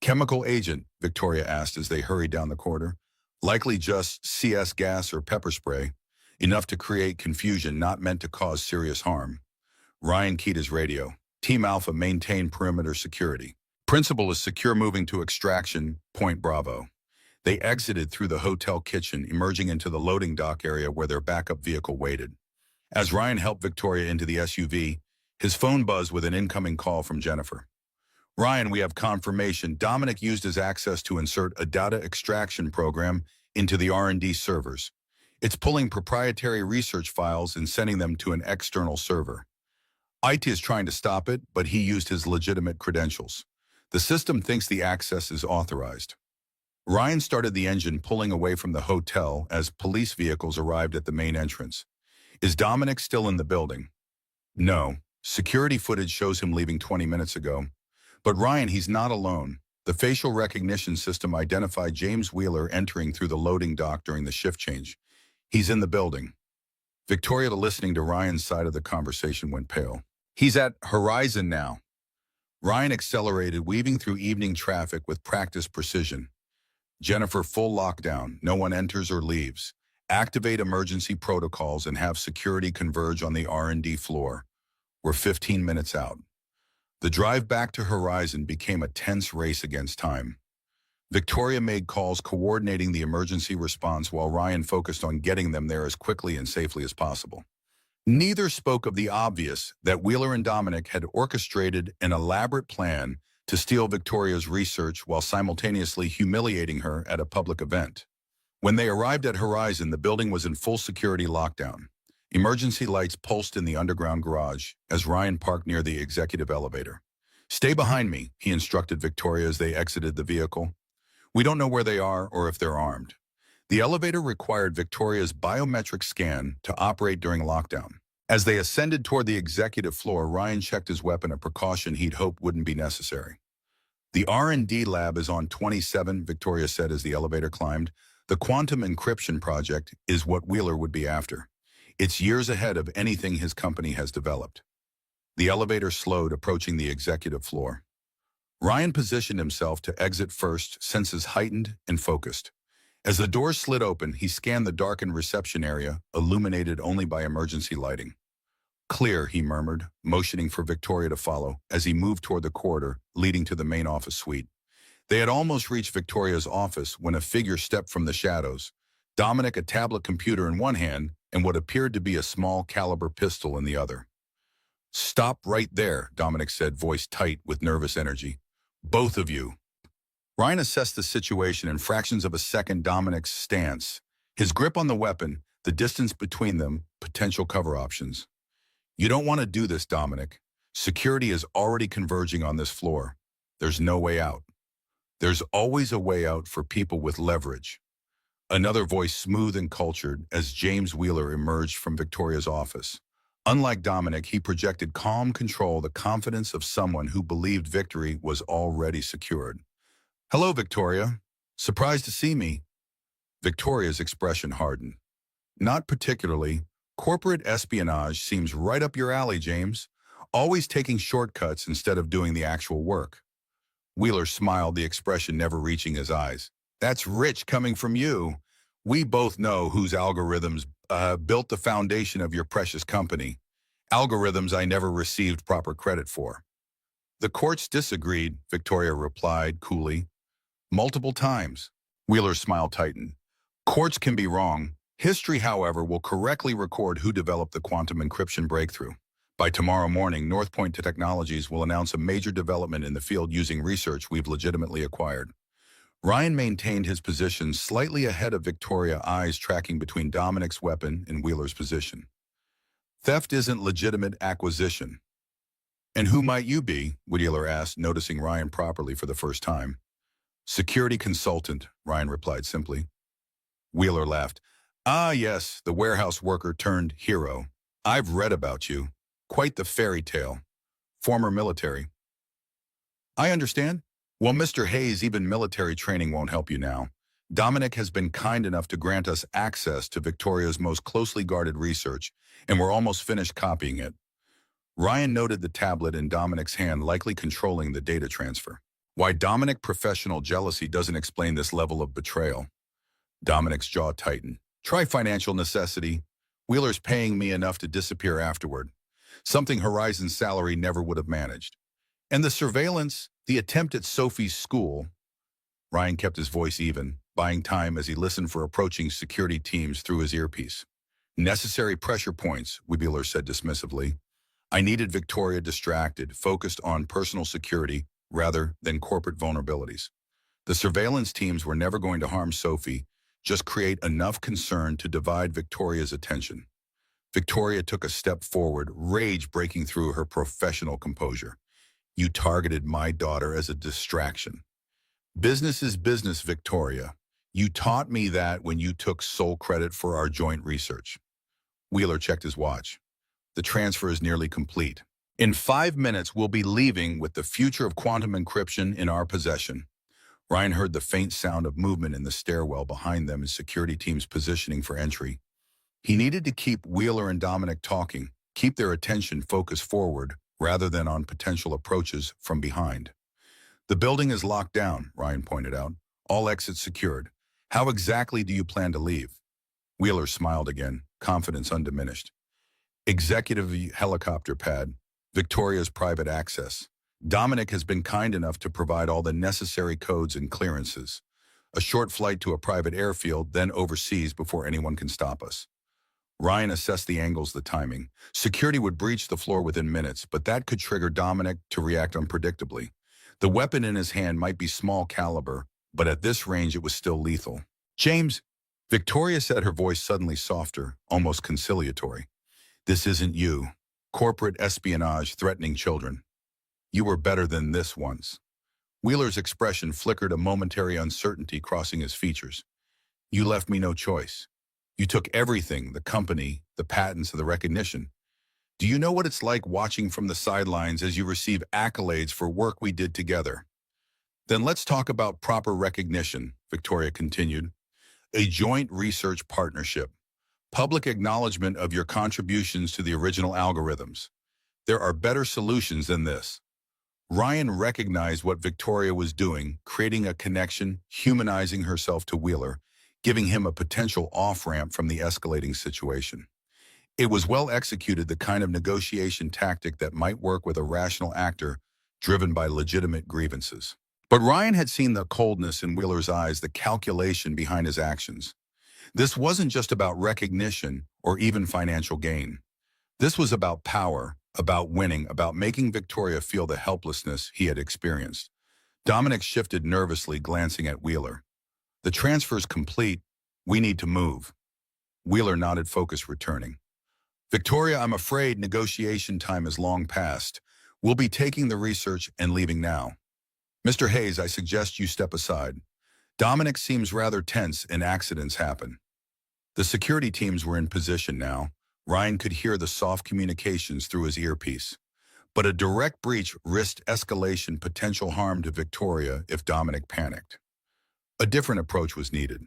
Chemical agent, Victoria asked as they hurried down the corridor. Likely just CS gas or pepper spray, enough to create confusion, not meant to cause serious harm. Ryan keyed his radio. Team Alpha, maintain perimeter security. Principal is secure, moving to extraction, point Bravo. They exited through the hotel kitchen, emerging into the loading dock area where their backup vehicle waited. As Ryan helped Victoria into the SUV, his phone buzzed with an incoming call from Jennifer. Ryan, we have confirmation. Dominic used his access to insert a data extraction program into the R&D servers. It's pulling proprietary research files and sending them to an external server. IT is trying to stop it, but he used his legitimate credentials. The system thinks the access is authorized. Ryan started the engine, pulling away from the hotel as police vehicles arrived at the main entrance. Is Dominic still in the building? No. Security footage shows him leaving 20 minutes ago. But Ryan, he's not alone. The facial recognition system identified James Wheeler entering through the loading dock during the shift change. He's in the building. Victoria, listening to Ryan's side of the conversation, went pale. He's at Horizon now. Ryan accelerated, weaving through evening traffic with practiced precision. Jennifer, full lockdown. No one enters or leaves. Activate emergency protocols and have security converge on the R&D floor. We're 15 minutes out. The drive back to Horizon became a tense race against time. Victoria made calls coordinating the emergency response while Ryan focused on getting them there as quickly and safely as possible. Neither spoke of the obvious, that Wheeler and Dominic had orchestrated an elaborate plan to steal Victoria's research while simultaneously humiliating her at a public event. When they arrived at Horizon, the building was in full security lockdown. Emergency lights pulsed in the underground garage as Ryan parked near the executive elevator. Stay behind me, he instructed Victoria as they exited the vehicle. We don't know where they are or if they're armed. The elevator required Victoria's biometric scan to operate during lockdown. As they ascended toward the executive floor, Ryan checked his weapon, a precaution he'd hoped wouldn't be necessary. The R&D lab is on 27, Victoria said as the elevator climbed. The quantum encryption project is what Wheeler would be after. It's years ahead of anything his company has developed. The elevator slowed, approaching the executive floor. Ryan positioned himself to exit first, senses heightened and focused. As the door slid open, he scanned the darkened reception area, illuminated only by emergency lighting. Clear, he murmured, motioning for Victoria to follow as he moved toward the corridor leading to the main office suite. They had almost reached Victoria's office when a figure stepped from the shadows. Dominic, a tablet computer in one hand and what appeared to be a small caliber pistol in the other. Stop right there, Dominic said, voice tight with nervous energy. Both of you. Ryan assessed the situation in fractions of a second. Dominic's stance, his grip on the weapon, the distance between them, potential cover options. You don't want to do this, Dominic. Security is already converging on this floor. There's no way out. There's always a way out for people with leverage. Another voice, smooth and cultured, as James Wheeler emerged from Victoria's office. Unlike Dominic, he projected calm control, the confidence of someone who believed victory was already secured. Hello, Victoria. Surprised to see me? Victoria's expression hardened. Not particularly. Corporate espionage seems right up your alley, James. Always taking shortcuts instead of doing the actual work. Wheeler smiled, the expression never reaching his eyes. That's rich coming from you. We both know whose algorithms built the foundation of your precious company. Algorithms I never received proper credit for. The courts disagreed, Victoria replied coolly. Multiple times. Wheeler's smile tightened. Courts can be wrong. History, however, will correctly record who developed the quantum encryption breakthrough. By tomorrow morning, North Point Technologies will announce a major development in the field using research we've legitimately acquired. Ryan maintained his position slightly ahead of Victoria, eyes tracking between Dominic's weapon and Wheeler's position. Theft isn't legitimate acquisition. And who might you be? Wheeler asked, noticing Ryan properly for the first time. Security consultant, Ryan replied simply. Wheeler laughed. Ah, yes, the warehouse worker turned hero. I've read about you. Quite the fairy tale. Former military. I understand. Well, Mr. Hayes, even military training won't help you now. Dominic has been kind enough to grant us access to Victoria's most closely guarded research, and we're almost finished copying it. Ryan noted the tablet in Dominic's hand, likely controlling the data transfer. Why Dominic professional jealousy doesn't explain this level of betrayal. Dominic's jaw tightened. Try financial necessity. Wheeler's paying me enough to disappear afterward. Something Horizon's salary never would have managed. And the surveillance, the attempt at Sophie's school. Ryan kept his voice even, buying time as he listened for approaching security teams through his earpiece. Necessary pressure points, Wheeler said dismissively. I needed Victoria distracted, focused on personal security rather than corporate vulnerabilities. The surveillance teams were never going to harm Sophie, just create enough concern to divide Victoria's attention. Victoria took a step forward, rage breaking through her professional composure. You targeted my daughter as a distraction. Business is business, Victoria. You taught me that when you took sole credit for our joint research. Wheeler checked his watch. The transfer is nearly complete. In 5 minutes, we'll be leaving with the future of quantum encryption in our possession. Ryan heard the faint sound of movement in the stairwell behind them as security teams positioning for entry. He needed to keep Wheeler and Dominic talking, keep their attention focused forward rather than on potential approaches from behind. The building is locked down, Ryan pointed out. All exits secured. How exactly do you plan to leave? Wheeler smiled again, confidence undiminished. Executive helicopter pad, Victoria's private access. Dominic has been kind enough to provide all the necessary codes and clearances. A short flight to a private airfield, then overseas before anyone can stop us. Ryan assessed the angles, the timing. Security would breach the floor within minutes, but that could trigger Dominic to react unpredictably. The weapon in his hand might be small caliber, but at this range it was still lethal. James, Victoria said, her voice suddenly softer, almost conciliatory. This isn't you. Corporate espionage threatening children. You were better than this once. Wheeler's expression flickered, a momentary uncertainty crossing his features. You left me no choice. You took everything, the company, the patents, and the recognition. Do you know what it's like watching from the sidelines as you receive accolades for work we did together? Then let's talk about proper recognition, Victoria continued. A joint research partnership. Public acknowledgement of your contributions to the original algorithms. There are better solutions than this. Ryan recognized what Victoria was doing, creating a connection, humanizing herself to Wheeler, giving him a potential off-ramp from the escalating situation. It was well executed, the kind of negotiation tactic that might work with a rational actor driven by legitimate grievances. But Ryan had seen the coldness in Wheeler's eyes, the calculation behind his actions. This wasn't just about recognition or even financial gain. This was about power, about winning, about making Victoria feel the helplessness he had experienced. Dominic shifted nervously, glancing at Wheeler. The transfer's complete. We need to move. Wheeler nodded, focus returning. Victoria, I'm afraid negotiation time is long past. We'll be taking the research and leaving now. Mr. Hayes, I suggest you step aside. Dominic seems rather tense and accidents happen. The security teams were in position now. Ryan could hear the soft communications through his earpiece. But a direct breach risked escalation, potential harm to Victoria if Dominic panicked. A different approach was needed.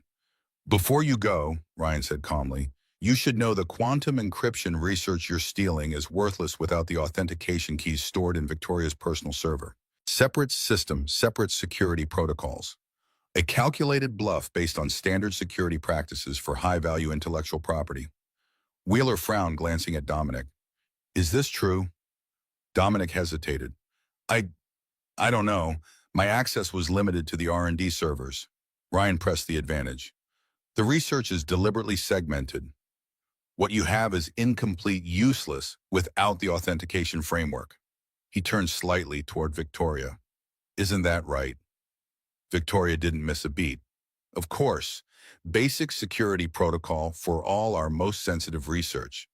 Before you go, Ryan said calmly, you should know the quantum encryption research you're stealing is worthless without the authentication keys stored in Victoria's personal server. Separate system, separate security protocols. A calculated bluff based on standard security practices for high-value intellectual property. Wheeler frowned, glancing at Dominic. Is this true? Dominic hesitated. I don't know. My access was limited to the R&D servers. Ryan pressed the advantage. The research is deliberately segmented. What you have is incomplete, useless, without the authentication framework. He turned slightly toward Victoria. Isn't that right? Victoria didn't miss a beat. Of course, basic security protocol for all our most sensitive research.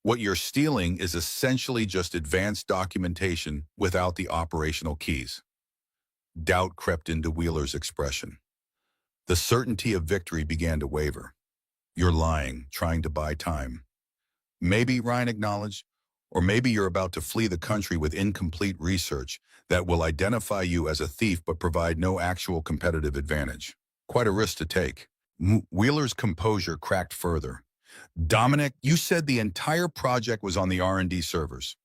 What you're stealing is essentially just advanced documentation without the operational keys. Doubt crept into Wheeler's expression. The certainty of victory began to waver. You're lying, trying to buy time. Maybe, Ryan acknowledged, or maybe you're about to flee the country with incomplete research that will identify you as a thief but provide no actual competitive advantage. Quite a risk to take. Wheeler's composure cracked further. Dominic, you said the entire project was on the R&D servers.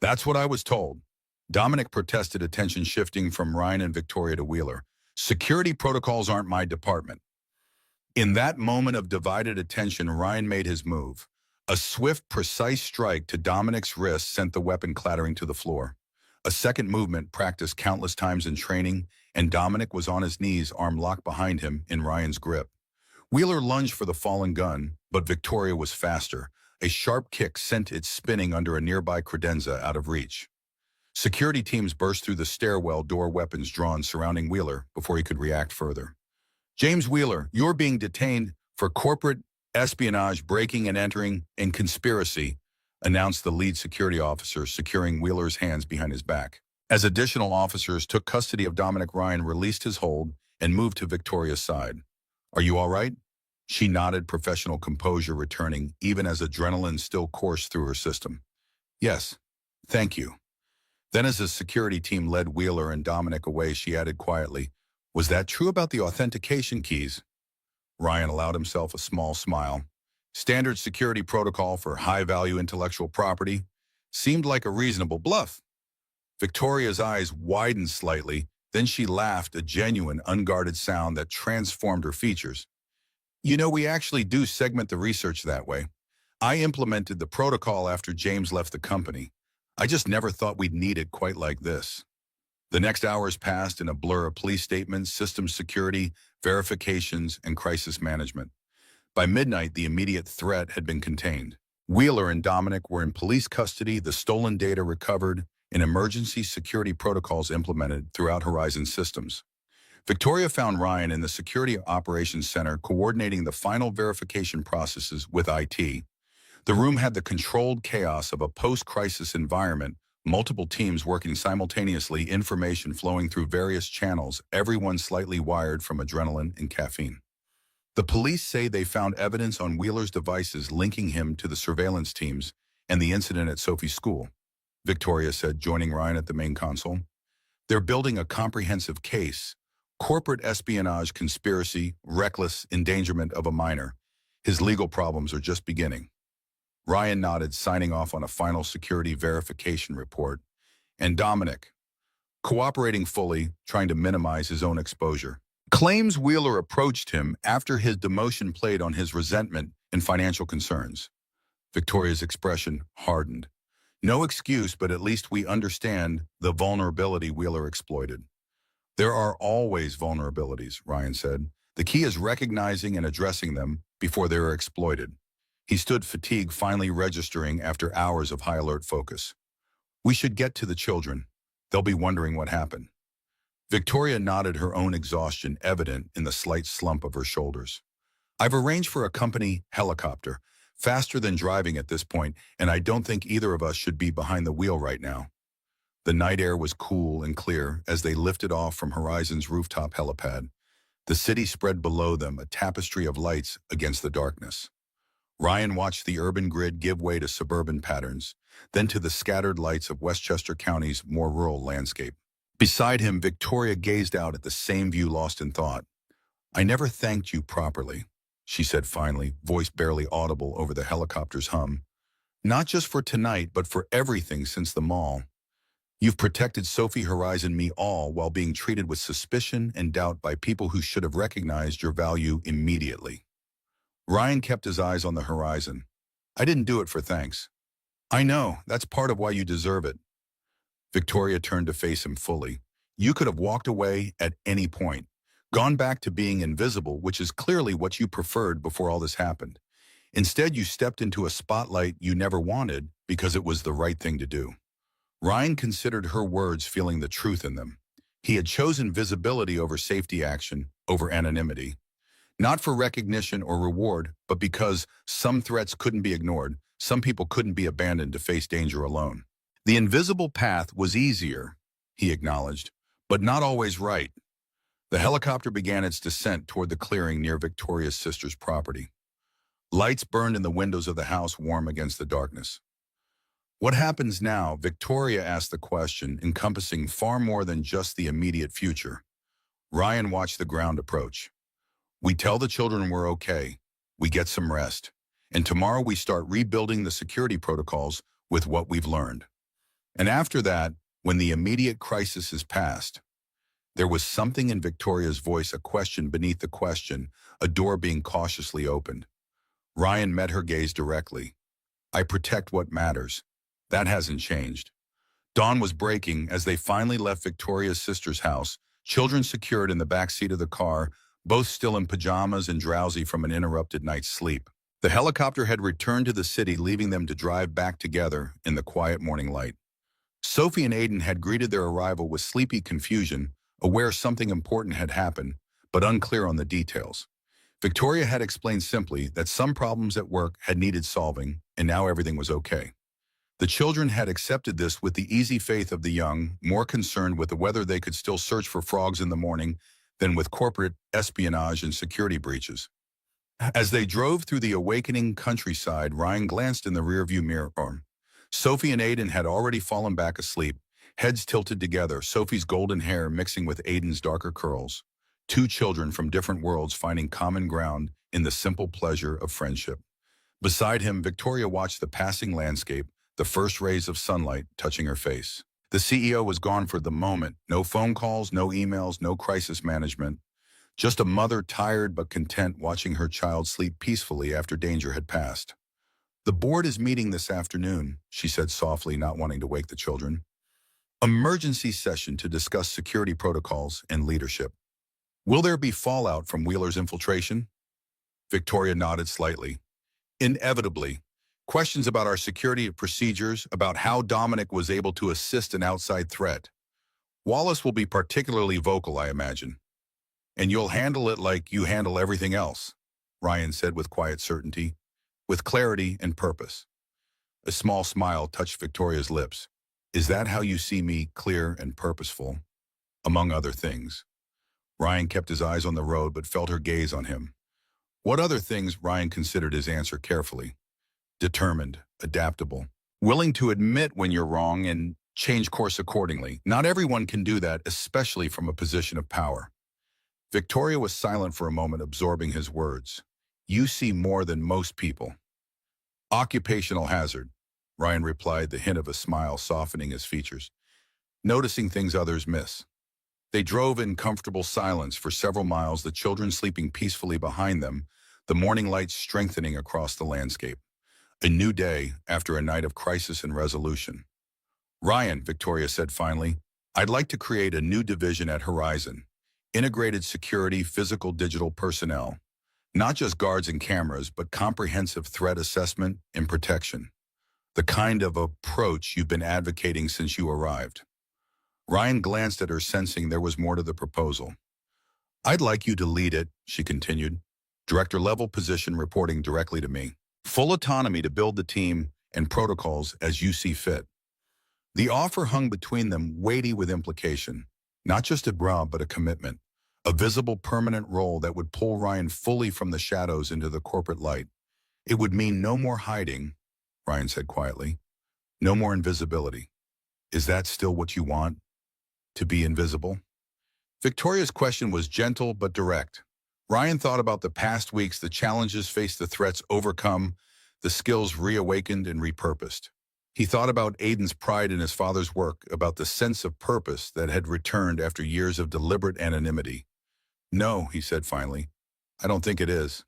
That's what I was told. Dominic protested, attention shifting from Ryan and Victoria to Wheeler. Security protocols aren't my department. In that moment of divided attention, Ryan made his move. A swift, precise strike to Dominic's wrist sent the weapon clattering to the floor. A second movement practiced countless times in training, and Dominic was on his knees, arm locked behind him in Ryan's grip. Wheeler lunged for the fallen gun, but Victoria was faster. A sharp kick sent it spinning under a nearby credenza out of reach. Security teams burst through the stairwell door, weapons drawn, surrounding Wheeler before he could react further. James Wheeler, you're being detained for corporate espionage, breaking and entering, and conspiracy, announced the lead security officer, securing Wheeler's hands behind his back. As additional officers took custody of Dominic, Ryan released his hold and moved to Victoria's side. Are you all right? She nodded, professional composure returning, even as adrenaline still coursed through her system. Yes, thank you. Then as the security team led Wheeler and Dominic away, she added quietly, was that true about the authentication keys? Ryan allowed himself a small smile. Standard security protocol for high-value intellectual property seemed like a reasonable bluff. Victoria's eyes widened slightly, then she laughed, a genuine, unguarded sound that transformed her features. You know, we actually do segment the research that way. I implemented the protocol after James left the company. I just never thought we'd need it quite like this. The next hours passed in a blur of police statements, systems security, verifications, and crisis management. By midnight, the immediate threat had been contained. Wheeler and Dominic were in police custody, the stolen data recovered, and emergency security protocols implemented throughout Horizon systems. Victoria found Ryan in the Security Operations Center coordinating the final verification processes with IT. The room had the controlled chaos of a post-crisis environment, multiple teams working simultaneously, information flowing through various channels, everyone slightly wired from adrenaline and caffeine. The police say they found evidence on Wheeler's devices linking him to the surveillance teams and the incident at Sophie's school, Victoria said, joining Ryan at the main console. They're building a comprehensive case. Corporate espionage, conspiracy, reckless endangerment of a minor. His legal problems are just beginning. Ryan nodded, signing off on a final security verification report. And Dominic, cooperating fully, trying to minimize his own exposure. Claims Wheeler approached him after his demotion played on his resentment and financial concerns. Victoria's expression hardened. No excuse, but at least we understand the vulnerability Wheeler exploited. There are always vulnerabilities, Ryan said. The key is recognizing and addressing them before they are exploited. He stood, fatigue finally registering after hours of high alert focus. We should get to the children. They'll be wondering what happened. Victoria nodded, her own exhaustion evident in the slight slump of her shoulders. I've arranged for a company helicopter, faster than driving at this point, and I don't think either of us should be behind the wheel right now. The night air was cool and clear as they lifted off from Horizon's rooftop helipad. The city spread below them, a tapestry of lights against the darkness. Ryan watched the urban grid give way to suburban patterns, then to the scattered lights of Westchester County's more rural landscape. Beside him, Victoria gazed out at the same view, lost in thought. I never thanked you properly, she said finally, voice barely audible over the helicopter's hum. Not just for tonight, but for everything since the mall. You've protected Sophie, Horizon, me, all while being treated with suspicion and doubt by people who should have recognized your value immediately. Ryan kept his eyes on the horizon. I didn't do it for thanks. I know, that's part of why you deserve it. Victoria turned to face him fully. You could have walked away at any point. Gone back to being invisible, which is clearly what you preferred before all this happened. Instead, you stepped into a spotlight you never wanted because it was the right thing to do. Ryan considered her words, feeling the truth in them. He had chosen visibility over safety action, over anonymity. Not for recognition or reward, but because some threats couldn't be ignored, some people couldn't be abandoned to face danger alone. The invisible path was easier, he acknowledged, but not always right. The helicopter began its descent toward the clearing near Victoria's sister's property. Lights burned in the windows of the house, warm against the darkness. What happens now? Victoria asked the question, encompassing far more than just the immediate future. Ryan watched the ground approach. We tell the children we're okay. We get some rest. And tomorrow we start rebuilding the security protocols with what we've learned. And after that, when the immediate crisis is past, there was something in Victoria's voice, a question beneath the question, a door being cautiously opened. Ryan met her gaze directly. I protect what matters. That hasn't changed. Dawn was breaking as they finally left Victoria's sister's house, children secured in the back seat of the car, both still in pajamas and drowsy from an interrupted night's sleep. The helicopter had returned to the city, leaving them to drive back together in the quiet morning light. Sophie and Aiden had greeted their arrival with sleepy confusion, aware something important had happened, but unclear on the details. Victoria had explained simply that some problems at work had needed solving, and now everything was okay. The children had accepted this with the easy faith of the young, more concerned with whether they could still search for frogs in the morning than with corporate espionage and security breaches. As they drove through the awakening countryside, Ryan glanced in the rearview mirror. Sophie and Aiden had already fallen back asleep, heads tilted together, Sophie's golden hair mixing with Aiden's darker curls. Two children from different worlds finding common ground in the simple pleasure of friendship. Beside him, Victoria watched the passing landscape, the first rays of sunlight touching her face. The CEO was gone for the moment. No phone calls, no emails, no crisis management. Just a mother tired but content watching her child sleep peacefully after danger had passed. The board is meeting this afternoon, she said softly, not wanting to wake the children. Emergency session to discuss security protocols and leadership. Will there be fallout from Wheeler's infiltration? Victoria nodded slightly. Inevitably. Questions about our security procedures, about how Dominic was able to assist an outside threat. Wallace will be particularly vocal, I imagine. And you'll handle it like you handle everything else, Ryan said with quiet certainty, with clarity and purpose. A small smile touched Victoria's lips. Is that how you see me, clear and purposeful? Among other things. Ryan kept his eyes on the road but felt her gaze on him. What other things? Ryan considered his answer carefully. Determined, adaptable, willing to admit when you're wrong and change course accordingly. Not everyone can do that, especially from a position of power. Victoria was silent for a moment, absorbing his words. You see more than most people. Occupational hazard, Ryan replied, the hint of a smile softening his features. Noticing things others miss. They drove in comfortable silence for several miles, the children sleeping peacefully behind them, the morning light strengthening across the landscape. A new day after a night of crisis and resolution. Ryan, Victoria said finally, I'd like to create a new division at Horizon. Integrated security, physical, digital personnel. Not just guards and cameras, but comprehensive threat assessment and protection. The kind of approach you've been advocating since you arrived. Ryan glanced at her, sensing there was more to the proposal. I'd like you to lead it, she continued. Director-level position reporting directly to me. Full autonomy to build the team and protocols as you see fit. The offer hung between them, weighty with implication. Not just a job, but a commitment. A visible, permanent role that would pull Ryan fully from the shadows into the corporate light. It would mean no more hiding, Ryan said quietly. No more invisibility. Is that still what you want? To be invisible? Victoria's question was gentle but direct. Ryan thought about the past weeks, the challenges faced, the threats overcome, the skills reawakened and repurposed. He thought about Aiden's pride in his father's work, about the sense of purpose that had returned after years of deliberate anonymity. No, he said finally, I don't think it is.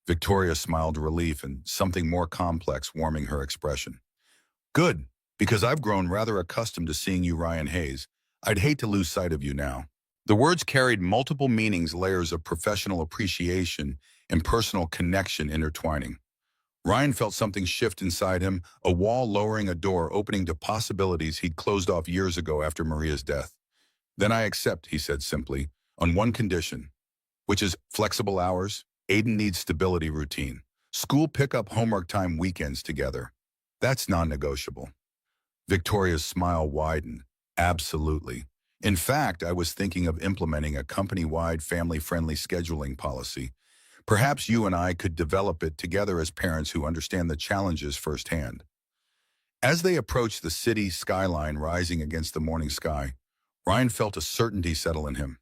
Victoria smiled relief and something more complex warming her expression. Good, because I've grown rather accustomed to seeing you, Ryan Hayes. I'd hate to lose sight of you now. The words carried multiple meanings, layers of professional appreciation and personal connection intertwining. Ryan felt something shift inside him, a wall lowering, a door opening to possibilities he'd closed off years ago after Maria's death. "Then I accept," he said simply, "on one condition, which is flexible hours. Aiden needs stability routine. School pickup, homework time, weekends together. That's non-negotiable." Victoria's smile widened. "Absolutely. In fact, I was thinking of implementing a company-wide family-friendly scheduling policy. Perhaps you and I could develop it together as parents who understand the challenges firsthand." As they approached the city skyline rising against the morning sky, Ryan felt a certainty settle in him.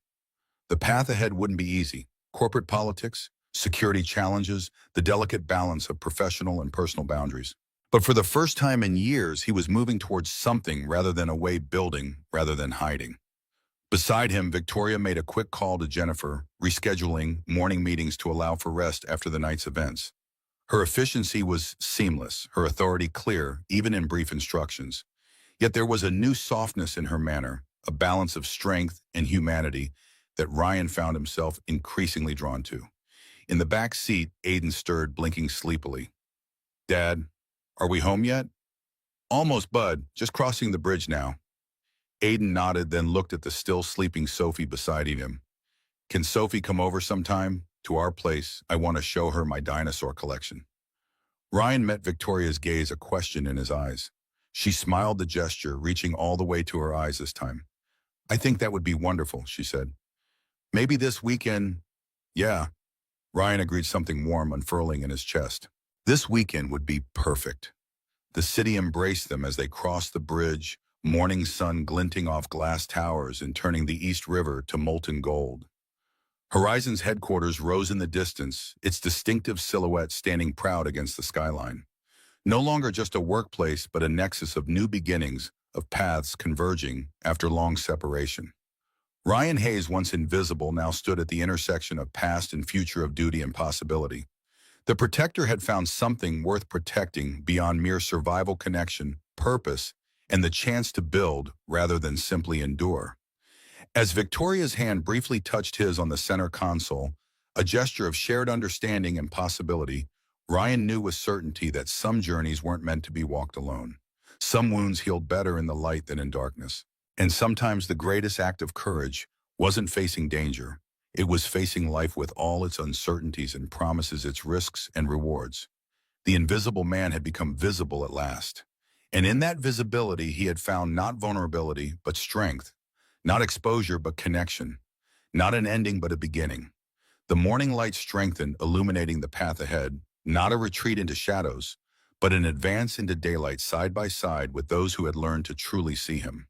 The path ahead wouldn't be easy. Corporate politics, security challenges, the delicate balance of professional and personal boundaries. But for the first time in years, he was moving towards something rather than away, building rather than hiding. Beside him, Victoria made a quick call to Jennifer, rescheduling morning meetings to allow for rest after the night's events. Her efficiency was seamless, her authority clear, even in brief instructions. Yet there was a new softness in her manner, a balance of strength and humanity that Ryan found himself increasingly drawn to. In the back seat, Aiden stirred, blinking sleepily. "Dad, are we home yet?" "Almost, Bud. Just crossing the bridge now." Aiden nodded, then looked at the still sleeping Sophie beside him. "Can Sophie come over sometime? To our place. I want to show her my dinosaur collection." Ryan met Victoria's gaze, a question in his eyes. She smiled the gesture, reaching all the way to her eyes this time. "I think that would be wonderful," she said. "Maybe this weekend." "Yeah." Ryan agreed, something warm unfurling in his chest. This weekend would be perfect. The city embraced them as they crossed the bridge, morning sun glinting off glass towers and turning the East River to molten gold. Horizon's headquarters rose in the distance, its distinctive silhouette standing proud against the skyline. No longer just a workplace, but a nexus of new beginnings, of paths converging after long separation. Ryan Hayes, once invisible, now stood at the intersection of past and future, of duty and possibility. The Protector had found something worth protecting beyond mere survival: connection, purpose, and the chance to build rather than simply endure. As Victoria's hand briefly touched his on the center console, a gesture of shared understanding and possibility, Ryan knew with certainty that some journeys weren't meant to be walked alone. Some wounds healed better in the light than in darkness. And sometimes the greatest act of courage wasn't facing danger. It was facing life with all its uncertainties and promises, its risks and rewards. The invisible man had become visible at last. And in that visibility, he had found not vulnerability, but strength. Not exposure, but connection. Not an ending, but a beginning. The morning light strengthened, illuminating the path ahead, not a retreat into shadows, but an advance into daylight, side by side with those who had learned to truly see him.